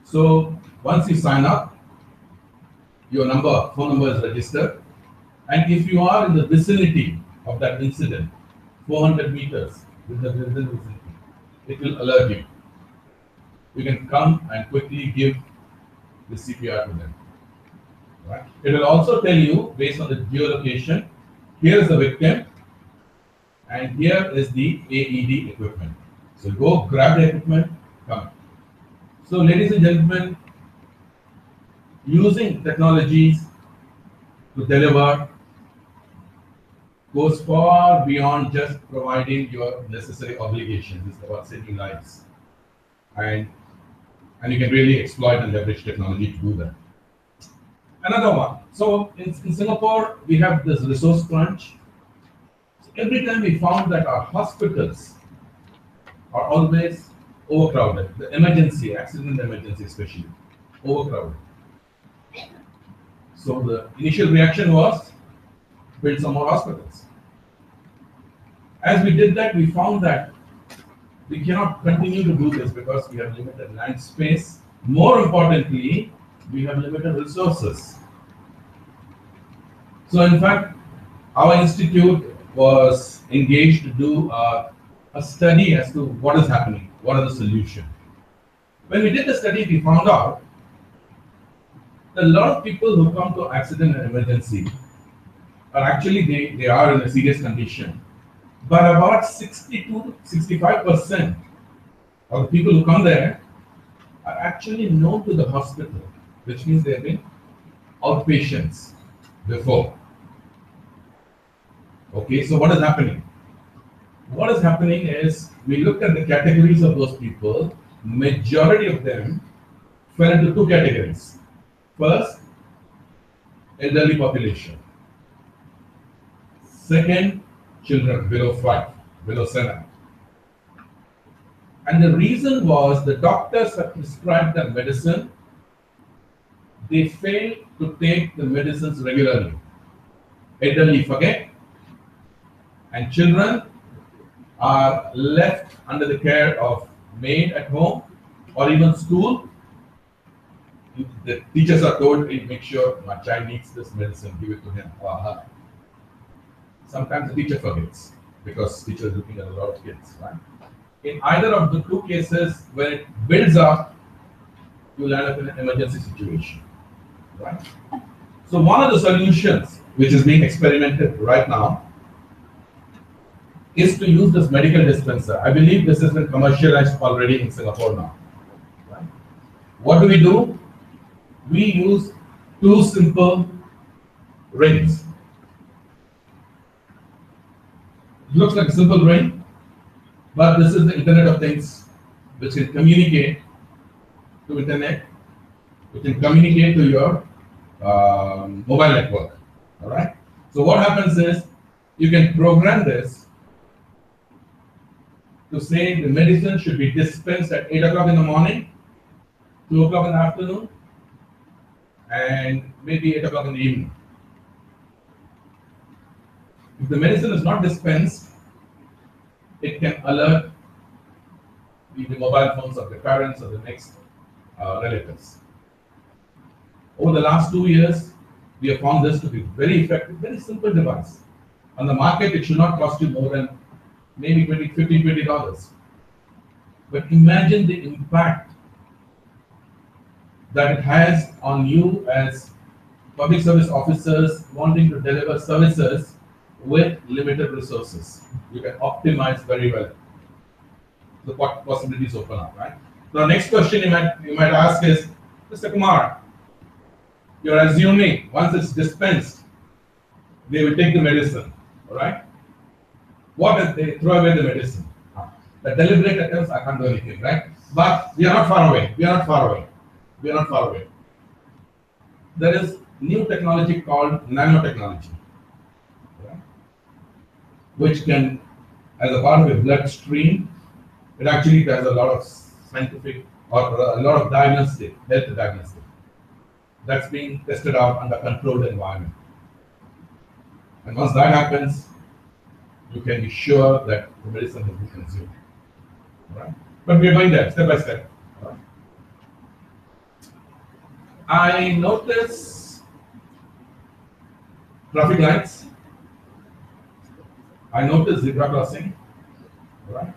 [SPEAKER 1] So once you sign up, your phone number is registered. And if you are in the vicinity of that incident, 400 meters within the vicinity, it will alert you. You can come and quickly give the CPR to them. Right? It will also tell you, based on the geolocation, here is the victim and here is the AED equipment. So go grab the equipment, come. So ladies and gentlemen, using technologies to deliver goes far beyond just providing your necessary obligations. It's about saving lives. And you can really exploit and leverage technology to do that. Another one. So in Singapore, we have this resource crunch. So every time we found that our hospitals are always overcrowded, the emergency, accident emergency especially, overcrowded. So the initial reaction was build some more hospitals. As we did that, we found that we cannot continue to do this because we have limited land space. More importantly, we have limited resources. So in fact, our institute was engaged to do a study as to what is happening, what are the solutions. When we did the study, we found out that a lot of people who come to accident and emergency are actually, they are in a serious condition. But about 60 to 65% of the people who come there are actually known to the hospital, which means they have been outpatients before. Okay, so what is happening? What is happening is we looked at the categories of those people. Majority of them fell into two categories. First, elderly population. Second, children below 5, below 7. And the reason was the doctors have prescribed the medicine. They fail to take the medicines regularly. Elderly forget, and children are left under the care of maid at home or even school. The teachers are told, hey, make sure my child needs this medicine, give it to him or her. Sometimes the teacher forgets because teacher is looking at a lot of kids, right? In either of the two cases, when it builds up, you will end up in an emergency situation, right? So one of the solutions which is being experimented right now is to use this medical dispenser. I believe this has been commercialized already in Singapore now. Right? What do? We use two simple rings. It looks like a simple ring, but this is the Internet of Things, which can communicate to Internet, which can communicate to your mobile network. All right. So what happens is you can program this to say the medicine should be dispensed at 8 o'clock in the morning, 2 o'clock in the afternoon, and maybe 8 o'clock in the evening. If the medicine is not dispensed, it can alert the mobile phones of the parents or the next relatives. Over the last 2 years, we have found this to be very effective, very simple device. On the market, it should not cost you more than maybe $15, $20. But imagine the impact that it has on you as public service officers wanting to deliver services with limited resources. You can optimize very well. The possibilities open up, right? Now, next question you might ask is, Mr. Kumar, you're assuming once it's dispensed, they will take the medicine, all right? What if they throw away the medicine? The deliberate attempts, I can't do anything, right? But we are not far away. We are not far away. We are not far away. There is new technology called nanotechnology, right? Which can, as a part of a bloodstream, it actually does a lot of scientific or a lot of diagnostic, health diagnostic. That's being tested out under controlled environment. And once that happens, you can be sure that the medicine will be consumed. Right? But we are going there step by step. Right? I notice traffic lights. I notice zebra crossing. Right?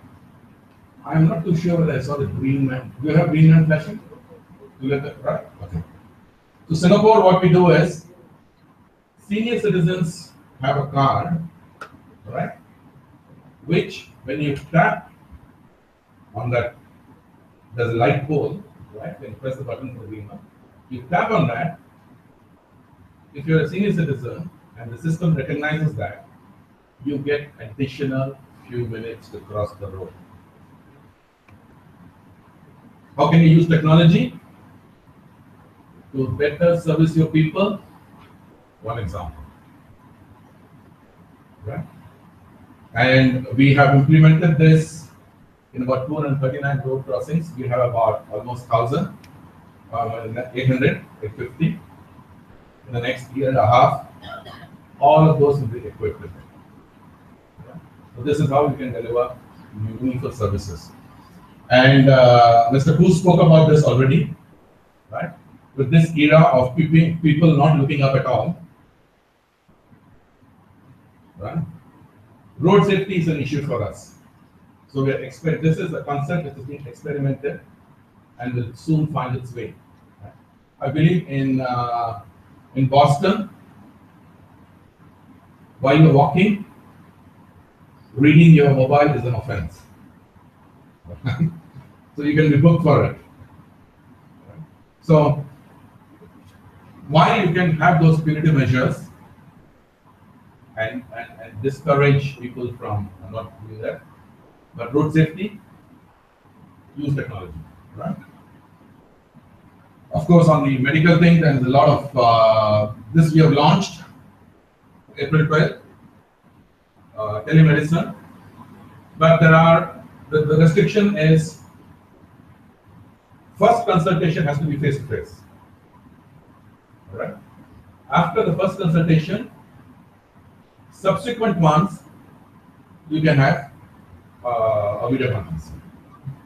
[SPEAKER 1] I'm not too sure whether I saw the green man. Do you have green man flashing? Do you have that? Right? Okay. So Singapore, what we do is, senior citizens have a card, right? Which, when you tap on that, there's a light pole, right? When you press the button for the green one, you tap on that. If you're a senior citizen and the system recognizes that, you get additional few minutes to cross the road. How can you use technology to better service your people? One example, right? And we have implemented this in about 239 road crossings. We have about almost 1,000, 850 in the next year and a half. All of those will be equipped with it. So this is how we can deliver meaningful services. And Mr. Koo spoke about this already, right? With this era of people not looking up at all, right? Road safety is an issue for us. So this is a concept that is being experimented and will soon find its way. Right? I believe in Boston, while you're walking, reading your mobile is an offense. So you can be booked for it. So while you can have those punitive measures and discourage people from not doing that, but road safety, use technology, right? Of course, on the medical thing, there is a lot of this we have launched April 12th, telemedicine, but there are the restriction is first consultation has to be face to face. All right. After the first consultation, subsequent ones you can have a video conference,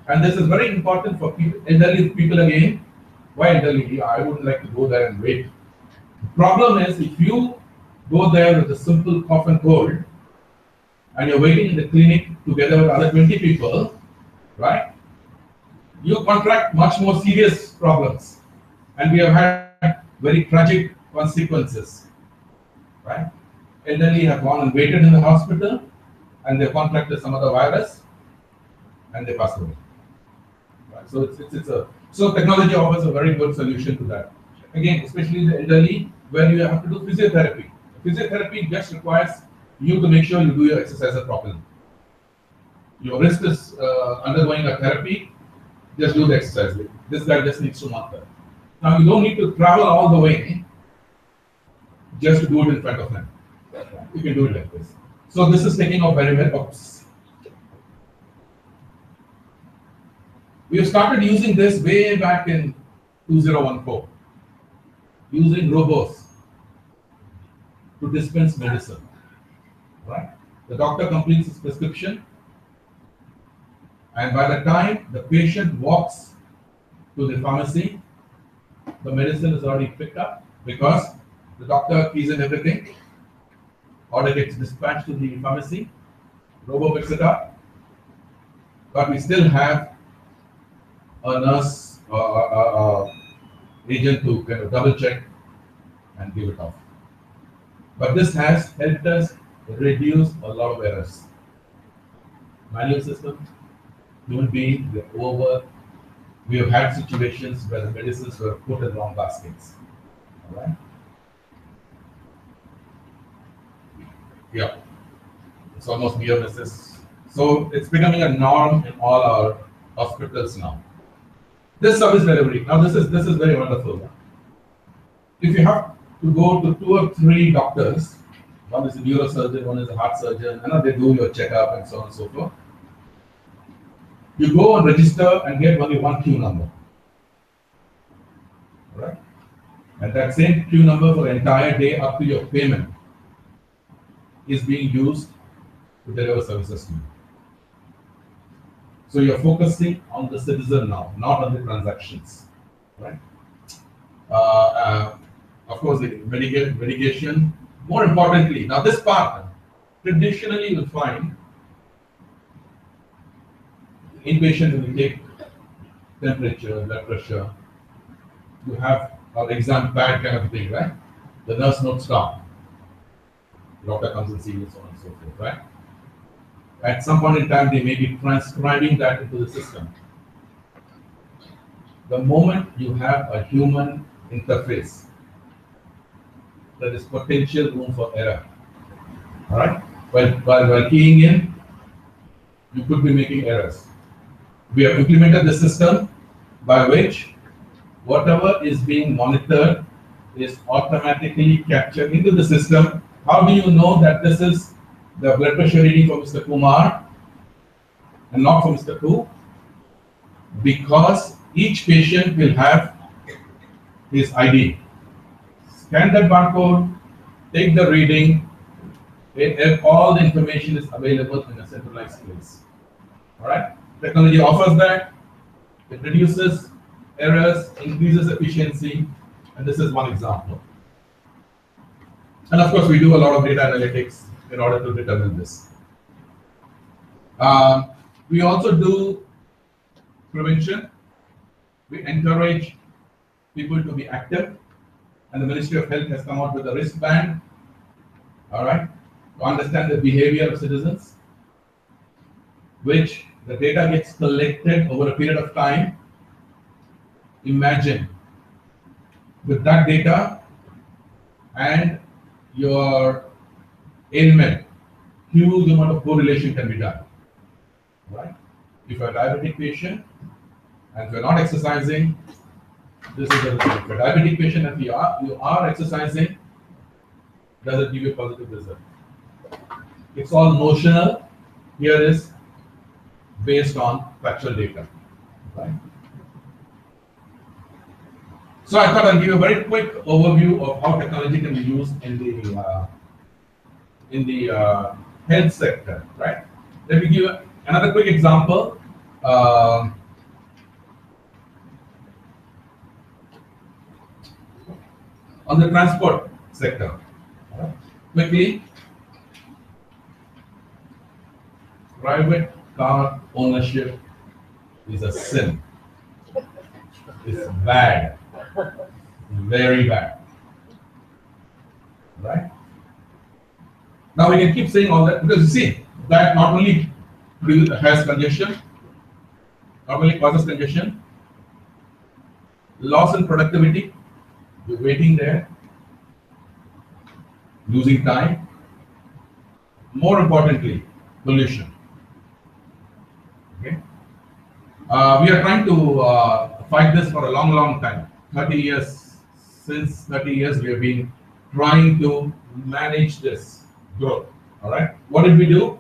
[SPEAKER 1] and this is very important for people, elderly people again. Why elderly? I wouldn't like to go there and wait. The problem is if you go there with a simple cough and cold, and you're waiting in the clinic together with other 20 people, right? You contract much more serious problems, and we have had very tragic consequences, right? Elderly have gone and waited in the hospital, and they contracted some other virus, and they passed away. Right? So so technology offers a very good solution to that. Again, especially the elderly, where you have to do physiotherapy. Physiotherapy just requires you to make sure you do your exercises properly. Your wrist is undergoing a therapy, just do the exercise. This guy just needs to mark that. Now you don't need to travel all the way just to do it in front of him. You can do it like this. So this is taking off very well. Oops. We have started using this way back in 2014, using robots to dispense medicine. Right? The doctor completes his prescription, and by the time the patient walks to the pharmacy, the medicine is already picked up because the doctor keys in everything. Order gets dispatched to the pharmacy, robo picks it up, but we still have a nurse or agent to kind of double check and give it off. But this has helped us reduce a lot of errors. Manual systems, human beings, we have had situations where the medicines were put in wrong baskets. All right? Yeah, it's almost near misses. So it's becoming a norm in all our hospitals now. This service delivery, now this is very wonderful. If you have to go to 2 or 3 doctors, one is a neurosurgeon, one is a heart surgeon, and they do your checkup and so on and so forth. You go and register and get only one queue number. All right? And that same queue number for the entire day up to your payment is being used to deliver services to you. So you're focusing on the citizen now, not on the transactions, right? Of course, the mitigation. More importantly, now this part, traditionally you'll find inpatient will take temperature, blood pressure. You have an exam pad kind of thing, right? The nurse notes down. Doctor comes and sees you, so on and so forth, right? At some point in time, they may be transcribing that into the system. The moment you have a human interface, there is potential room for error. All right? While keying in, you could be making errors. We have implemented the system by which whatever is being monitored is automatically captured into the system. How do you know that this is the blood pressure reading for Mr. Kumar and not for Mr. Tu? Because each patient will have his ID. Scan that barcode, take the reading, all the information is available in a centralized place. All right? Technology offers that. It reduces errors, increases efficiency, and this is one example. And of course, we do a lot of data analytics in order to determine this. We also do prevention. We encourage people to be active, and the Ministry of Health has come out with a wristband, all right, to understand the behavior of citizens, which the data gets collected over a period of time. Imagine with that data and your ailment, huge amount of correlation can be done, right? If you're a diabetic patient and you're not exercising, this is the result. If you're a diabetic patient and you are exercising, does it give you a positive result? It's all notional. Here is based on factual data, right? So I thought I'll give you a very quick overview of how technology can be used in the health sector, right? Let me give you another quick example. On the transport sector, right? Quickly, private car ownership is a sin. It's bad, very bad, right? Now we can keep saying all that because you see that not only has congestion, not only causes congestion, loss in productivity, you're waiting there, losing time. More importantly, pollution. Okay, we are trying to fight this for a long time. 30 years, since 30 years, we have been trying to manage this growth. All right, what did we do?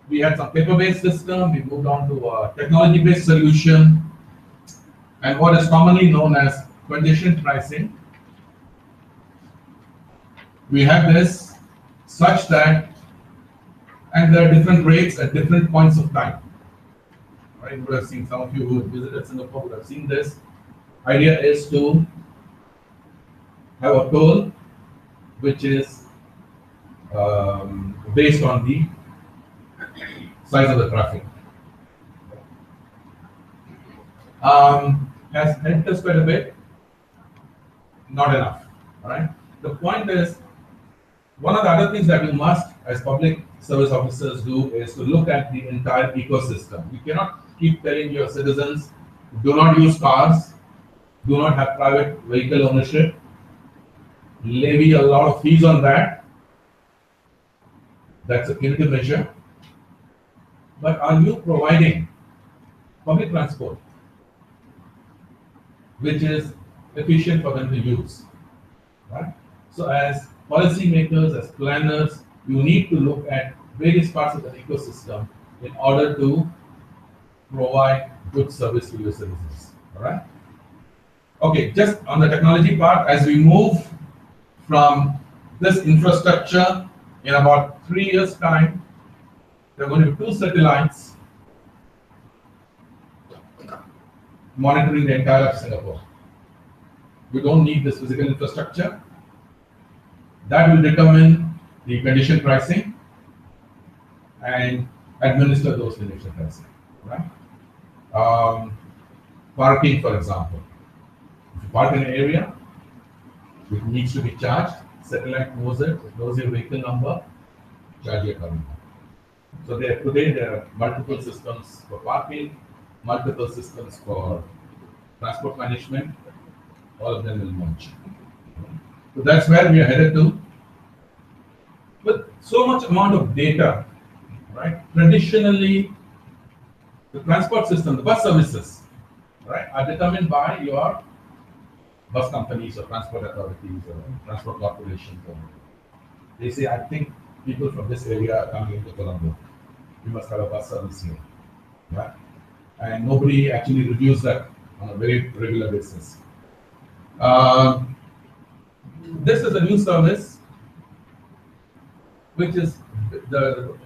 [SPEAKER 1] We had some paper-based system. We moved on to a technology-based solution, and what is commonly known as congestion pricing. We have this such that, and there are different rates at different points of time. Right? You would have seen, some of you who visited Singapore would have seen this. Idea is to have a toll which is based on the size of the traffic. Has helped us quite a bit, not enough. All right. The point is, one of the other things that we must, as public service officers, do is to look at the entire ecosystem. You cannot keep telling your citizens, do not use cars, do not have private vehicle ownership, levy a lot of fees on that. That's a punitive measure. But are you providing public transport which is efficient for them to use? Right? So as policymakers, as planners, you need to look at various parts of the ecosystem in order to provide good service to your citizens. All right. Okay, just on the technology part, as we move from this infrastructure, in about 3 years' time, there are going to be 2 satellites monitoring the entire of Singapore. We don't need this physical infrastructure. That will determine the condition pricing and administer those condition pricing. right? Parking, for example. If you park in an area, it needs to be charged. Satellite knows it, it knows your vehicle number, charge your current. So today there are multiple systems for parking, multiple systems for transport management. All of them will merge. So that's where we are headed to. With so much amount of data, right? Traditionally, the transport system, the bus services, right, are determined by your bus companies or transport authorities or transport corporations. They say, I think people from this area are coming into Colombo. We must have a bus service here, right? And nobody actually reviews that on a very regular basis. This is a new service, which is the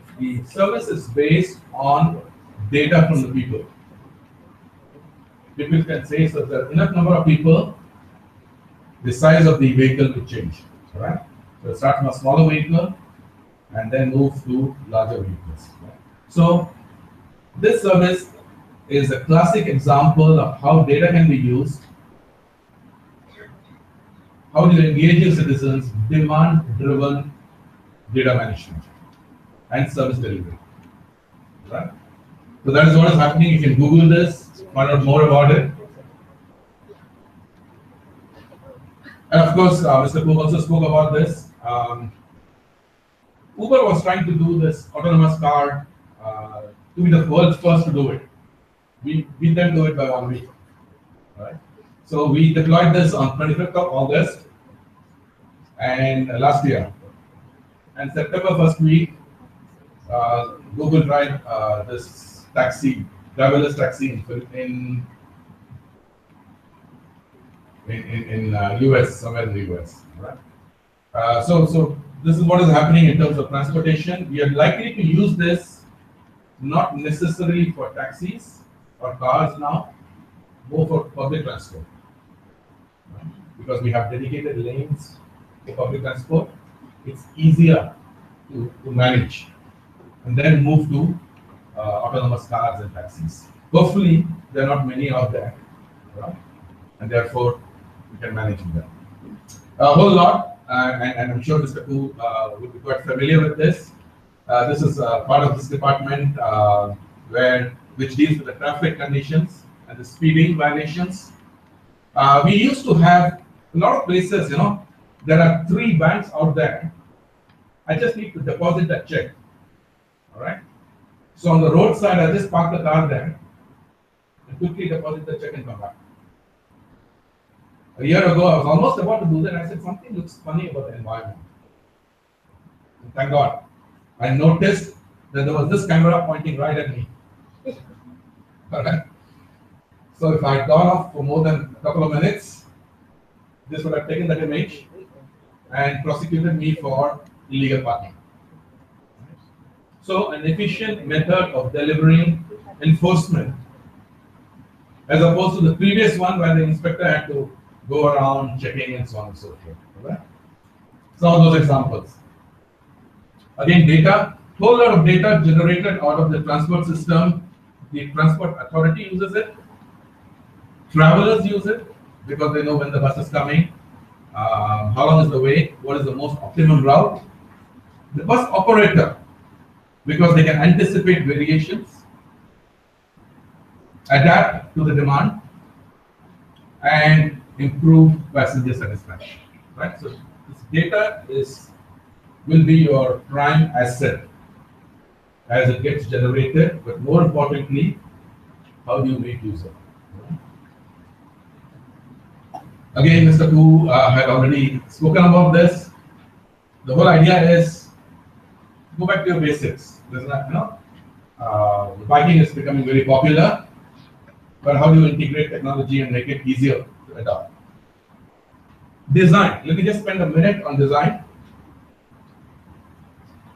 [SPEAKER 1] service is based on data from the people. People can say, so there are enough number of people, the size of the vehicle will change, right? So start from a smaller vehicle and then move to larger vehicles. Right? So this service is a classic example of how data can be used. How do you engage your citizens? Demand-driven data management and service delivery. Right? So that is what is happening. You can Google this, find out more about it. And of course, Mr. Cook also spoke about this. Uber was trying to do this autonomous car to be the world's first to do it. We beat them to it by 1 week. Right? So we deployed this on 25th of August and last year. And September 1st week, Google tried this taxi, driverless taxi in US, somewhere in the US. Right? So this is what is happening in terms of transportation. We are likely to use this not necessarily for taxis or cars now, more for public transport. Right? Because we have dedicated lanes for public transport, it's easier to manage and then move to autonomous cars and taxis. Hopefully, there are not many out there, right? And therefore, we can manage them. A whole lot, and I'm sure Mr. Koo will be quite familiar with this. This is part of this department which deals with the traffic conditions and the speeding violations. We used to have a lot of places, there are 3 banks out there. I just need to deposit that check. All right. So on the roadside, I just park the car there and quickly deposit the check and come back. A year ago, I was almost about to do that. I said something looks funny about the environment. And thank God, I noticed that there was this camera pointing right at me. All right. So if I had gone off for more than a couple of minutes, this would have taken that image and prosecuted me for illegal parking. So an efficient method of delivering enforcement as opposed to the previous one where the inspector had to go around checking and so on and so forth. Right? Some of those examples. Again, data, whole lot of data generated out of the transport system. The transport authority uses it. Travelers use it because they know when the bus is coming, how long is the wait, what is the most optimum route. The bus operator, because they can anticipate variations, adapt to the demand, and improve passenger satisfaction. Right? So this data will be your prime asset as it gets generated, but more importantly, how do you make use of it? Again, Mr. Koo had already spoken about this. The whole idea is go back to your basics. Biking is becoming very popular, but how do you integrate technology and make it easier to adopt? Design. Let me just spend a minute on design.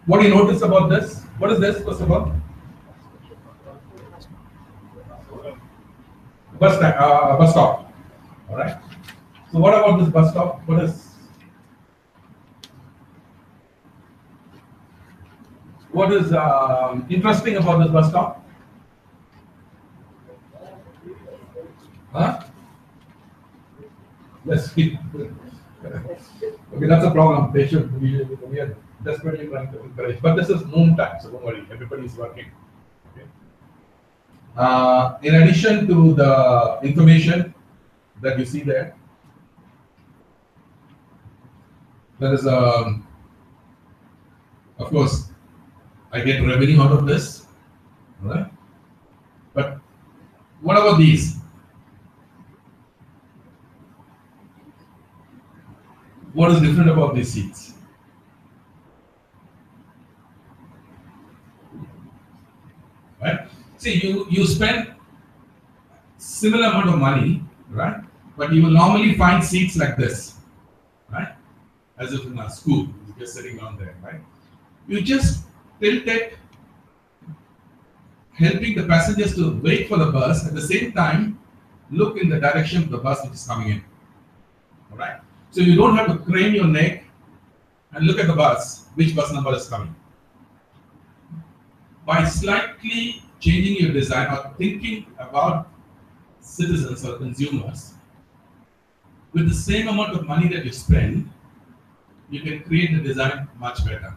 [SPEAKER 1] What do you notice about this? What is this, first of all? Bus stop. All right. So what about this bus stop? What is interesting about this bus stop? Huh? Let's keep. Okay, that's a problem. They should. We are desperately trying to encourage. But this is noon time, so don't worry. Everybody is working. Okay. In addition to the information that you see there, there is of course, I get revenue out of this, right? But what about these? What is different about these seats? Right? See, you spend similar amount of money, right? But you will normally find seats like this, right? As if in a school, you're just sitting down there, right? You just tilt it, helping the passengers to wait for the bus, at the same time, look in the direction of the bus which is coming in. All right? So you don't have to crane your neck and look at the bus, which bus number is coming. By slightly changing your design or thinking about citizens or consumers, with the same amount of money that you spend, you can create the design much better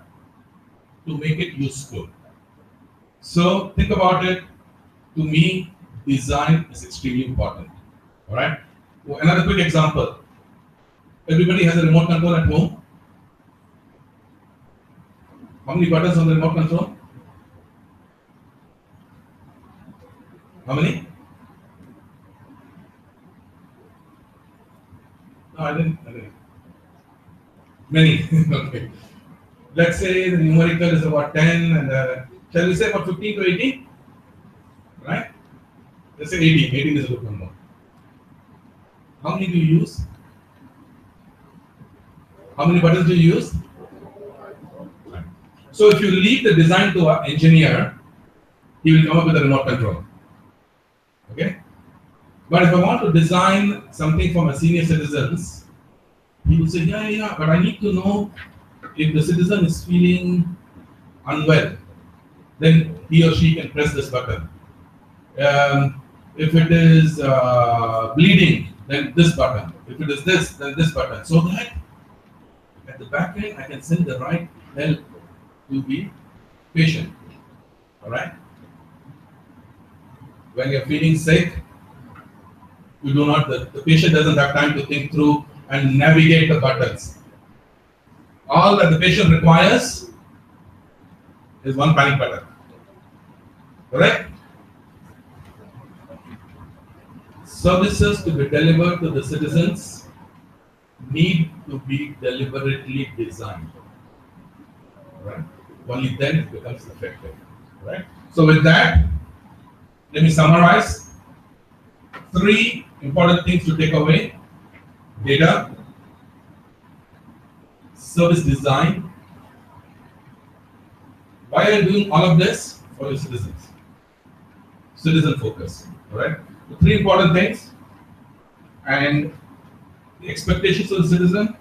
[SPEAKER 1] to make it useful. So think about it. To me, design is extremely important. All right. Well, another quick example. Everybody has a remote control at home. How many buttons on the remote control? How many? No, I didn't. Many. Okay. Let's say the numerical is about 10 and shall we say about 15 to 18? Right? Let's say 18. 18 is a good number. How many do you use? How many buttons do you use? So if you leave the design to an engineer, he will come up with a remote control. Okay? But if I want to design something for my senior citizens, he will say, yeah, but I need to know if the citizen is feeling unwell, then he or she can press this button. If it is bleeding, then this button. If it is this, then this button. So that at the back end, I can send the right help to the patient. All right? When you're feeling sick, you do not, the patient doesn't have time to think through and navigate the buttons. All that the patient requires is one panic button. Correct? Services to be delivered to the citizens need to be deliberately designed. Right? Only then it becomes effective. Right? So with that, let me summarize. 3 important things to take away: data, service design. Why are you doing all of this? For your citizens. Citizen focus. All right? The 3 important things. And the expectations of the citizen.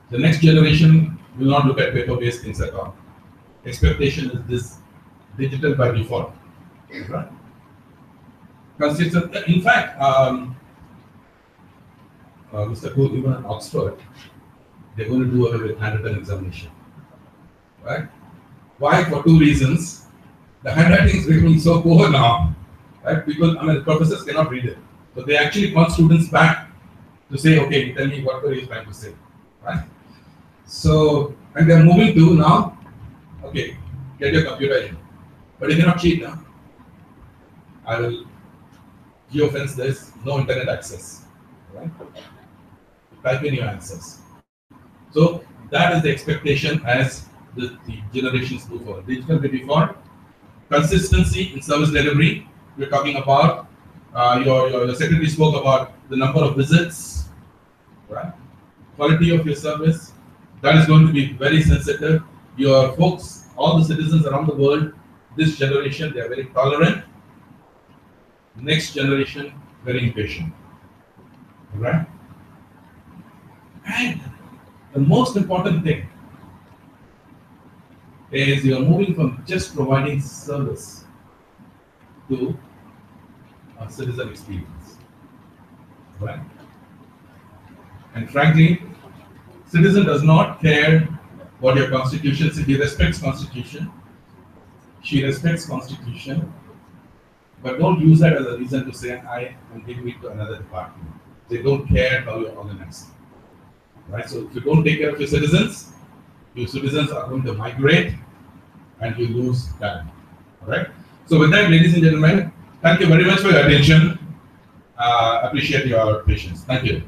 [SPEAKER 1] The next generation will not look at paper-based things at all. Expectation is this digital by default. Right? Consistent. In fact, Mr. Cool, even at Oxford, they're going to do away with handwritten examination. Right? Why? For 2 reasons. The handwriting is becoming so poor now. Right? People, professors cannot read it. So they actually call students back to say, okay, tell me what were you trying to say. Right? So, and they're moving to now, okay, get your computer in. But you cannot cheat now. I will geofence this, no internet access. Right? Type in your answers. So that is the expectation as the generations move forward. Digital by default, consistency in service delivery. We're talking about your secretary spoke about the number of visits, right? Quality of your service. That is going to be very sensitive. Your folks, all the citizens around the world, this generation, they are very tolerant. Next generation, very impatient. Right? And the most important thing is you are moving from just providing service to a citizen experience. Right? And frankly, citizen does not care what your constitution says. He respects constitution. She respects constitution. But don't use that as a reason to say, I am giving it to another department. They don't care how you're organized. Right? So if you don't take care of your citizens are going to migrate and you lose talent. All right? So with that, ladies and gentlemen, thank you very much for your attention. Appreciate your patience. Thank you.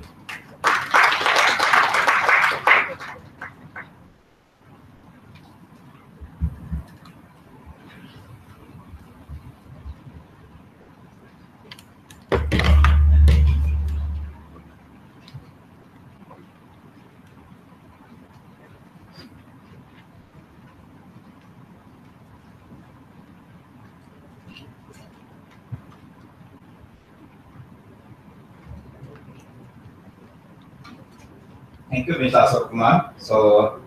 [SPEAKER 3] Thank you, Mr. Ashok Kumar. So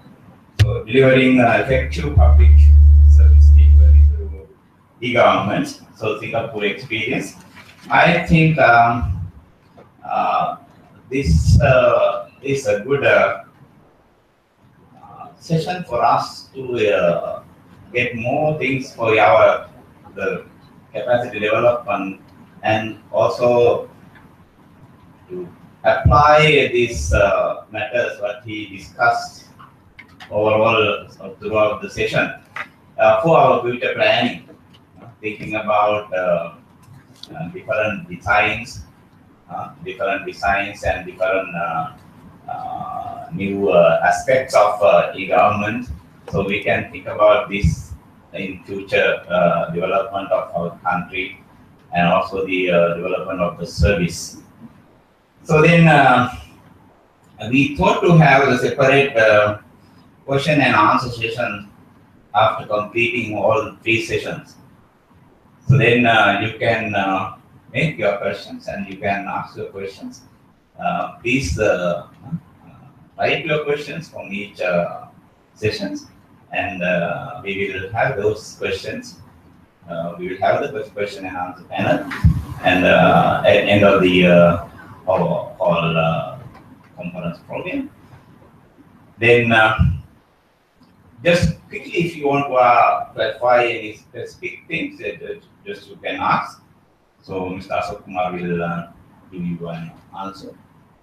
[SPEAKER 3] delivering effective public service delivery through e-government, so Singapore experience. I think this is a good session for us to get more things for the capacity development and also to apply these matters what he discussed overall throughout the session for our future planning, thinking about different designs and different new aspects of e-government, so we can think about this in future development of our country and also the development of the service. So then we thought to have a separate question and answer session after completing all 3 sessions. So then you can make your questions and you can ask your questions. Please write your questions from each sessions, and we will have those questions. We will have the first question and answer panel, and at the end of the whole conference program. Then just quickly, if you want to clarify any specific things, just you can ask. So Mr. Ashok Kumar will give you an answer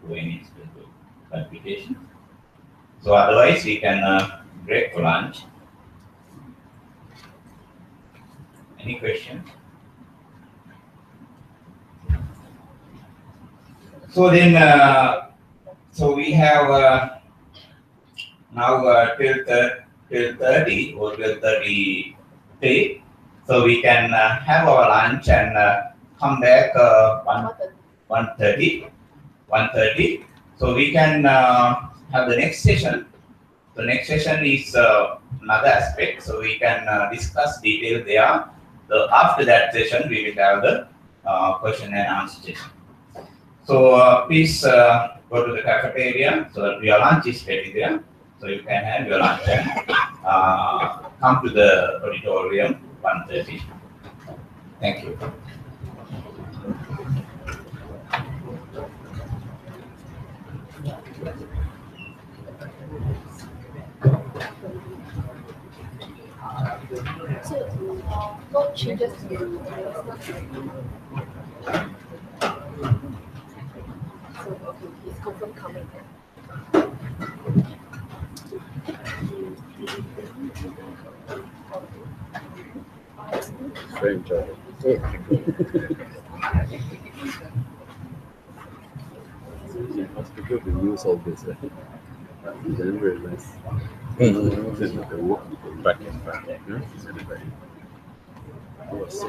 [SPEAKER 3] to any specific clarification. So otherwise, we can break for lunch. Any questions? So then, so we have now till 30 or 12:33. So we can have our lunch and come back 1:30. So we can have the next session. The next session is another aspect. So we can discuss details there. So after that session, we will have the question and answer session. So please go to the cafeteria. So your lunch is ready there. So you can have your lunch and come to the auditorium 1:30. Thank you.
[SPEAKER 11] So, what changes to you? So, okay, he's confirmed coming.
[SPEAKER 12] Very enjoyable. Hospital to use all this, right? You didn't realize. The work back and back. So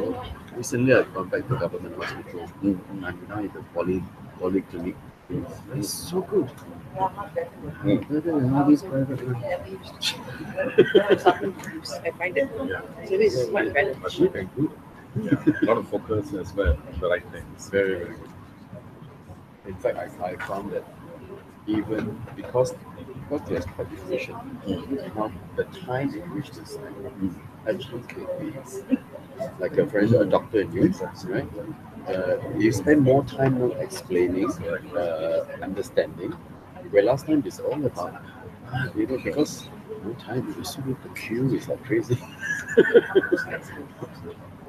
[SPEAKER 12] recently I've gone back to government hospital. I'm now in the polyclinic. It's so good. Better than all these private ones.
[SPEAKER 6] I find it. So this is much better.
[SPEAKER 12] But good and good. Yeah, a lot of focus as well. The right thing. It's very, very good. In fact, I found that even because there's quite efficient, now the time in which to sign actually could be like a doctor in US, right? you spend more time not explaining, understanding. Where last time it's all about, because no time, you see the queue is like crazy.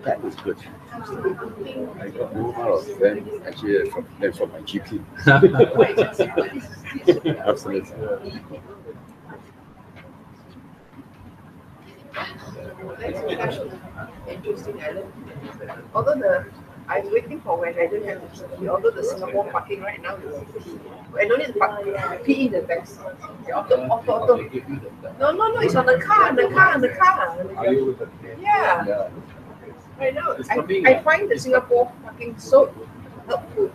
[SPEAKER 12] That was good. I got more out of them actually than from my GP. Absolutely.
[SPEAKER 6] Interesting, Alan. Although I'm waiting for when I don't have the PE, although the Singapore parking right now is I don't need to park PE the best. Auto. No, it's on the car. Yeah. I know. I find the Singapore parking so helpful.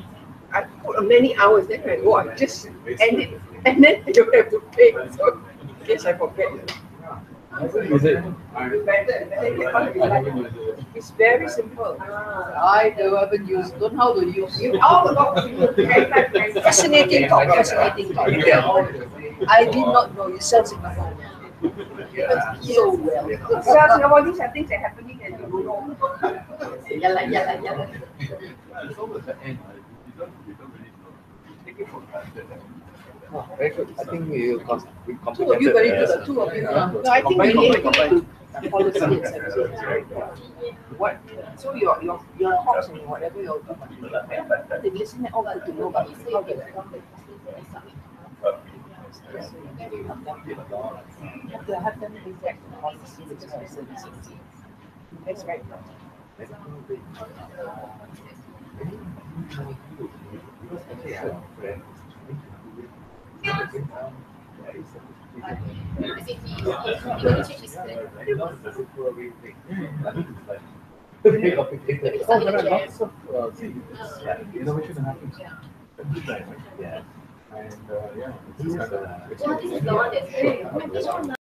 [SPEAKER 6] I put many hours, then I go, I just end it, and then you have to pay. So in case I forget.
[SPEAKER 12] Is it?
[SPEAKER 6] It's very simple.
[SPEAKER 13] I haven't used, don't know how to use.
[SPEAKER 6] Fascinating talk.
[SPEAKER 13] I did not know you sell Singapore. So well.
[SPEAKER 6] Singapore, these are things that are happening and you don't know.
[SPEAKER 13] Yeah.
[SPEAKER 12] It's almost the end. You don't really know. Take it for granted. Oh, very good. I think we complicated.
[SPEAKER 13] Two of you very good. Two of you.
[SPEAKER 6] No, I think we need to policy and what? So your talks and whatever you're they listen all good to know, but how they have them exact policy and services. That's right.
[SPEAKER 12] Innovation happens. Yeah. And
[SPEAKER 11] this is the one that's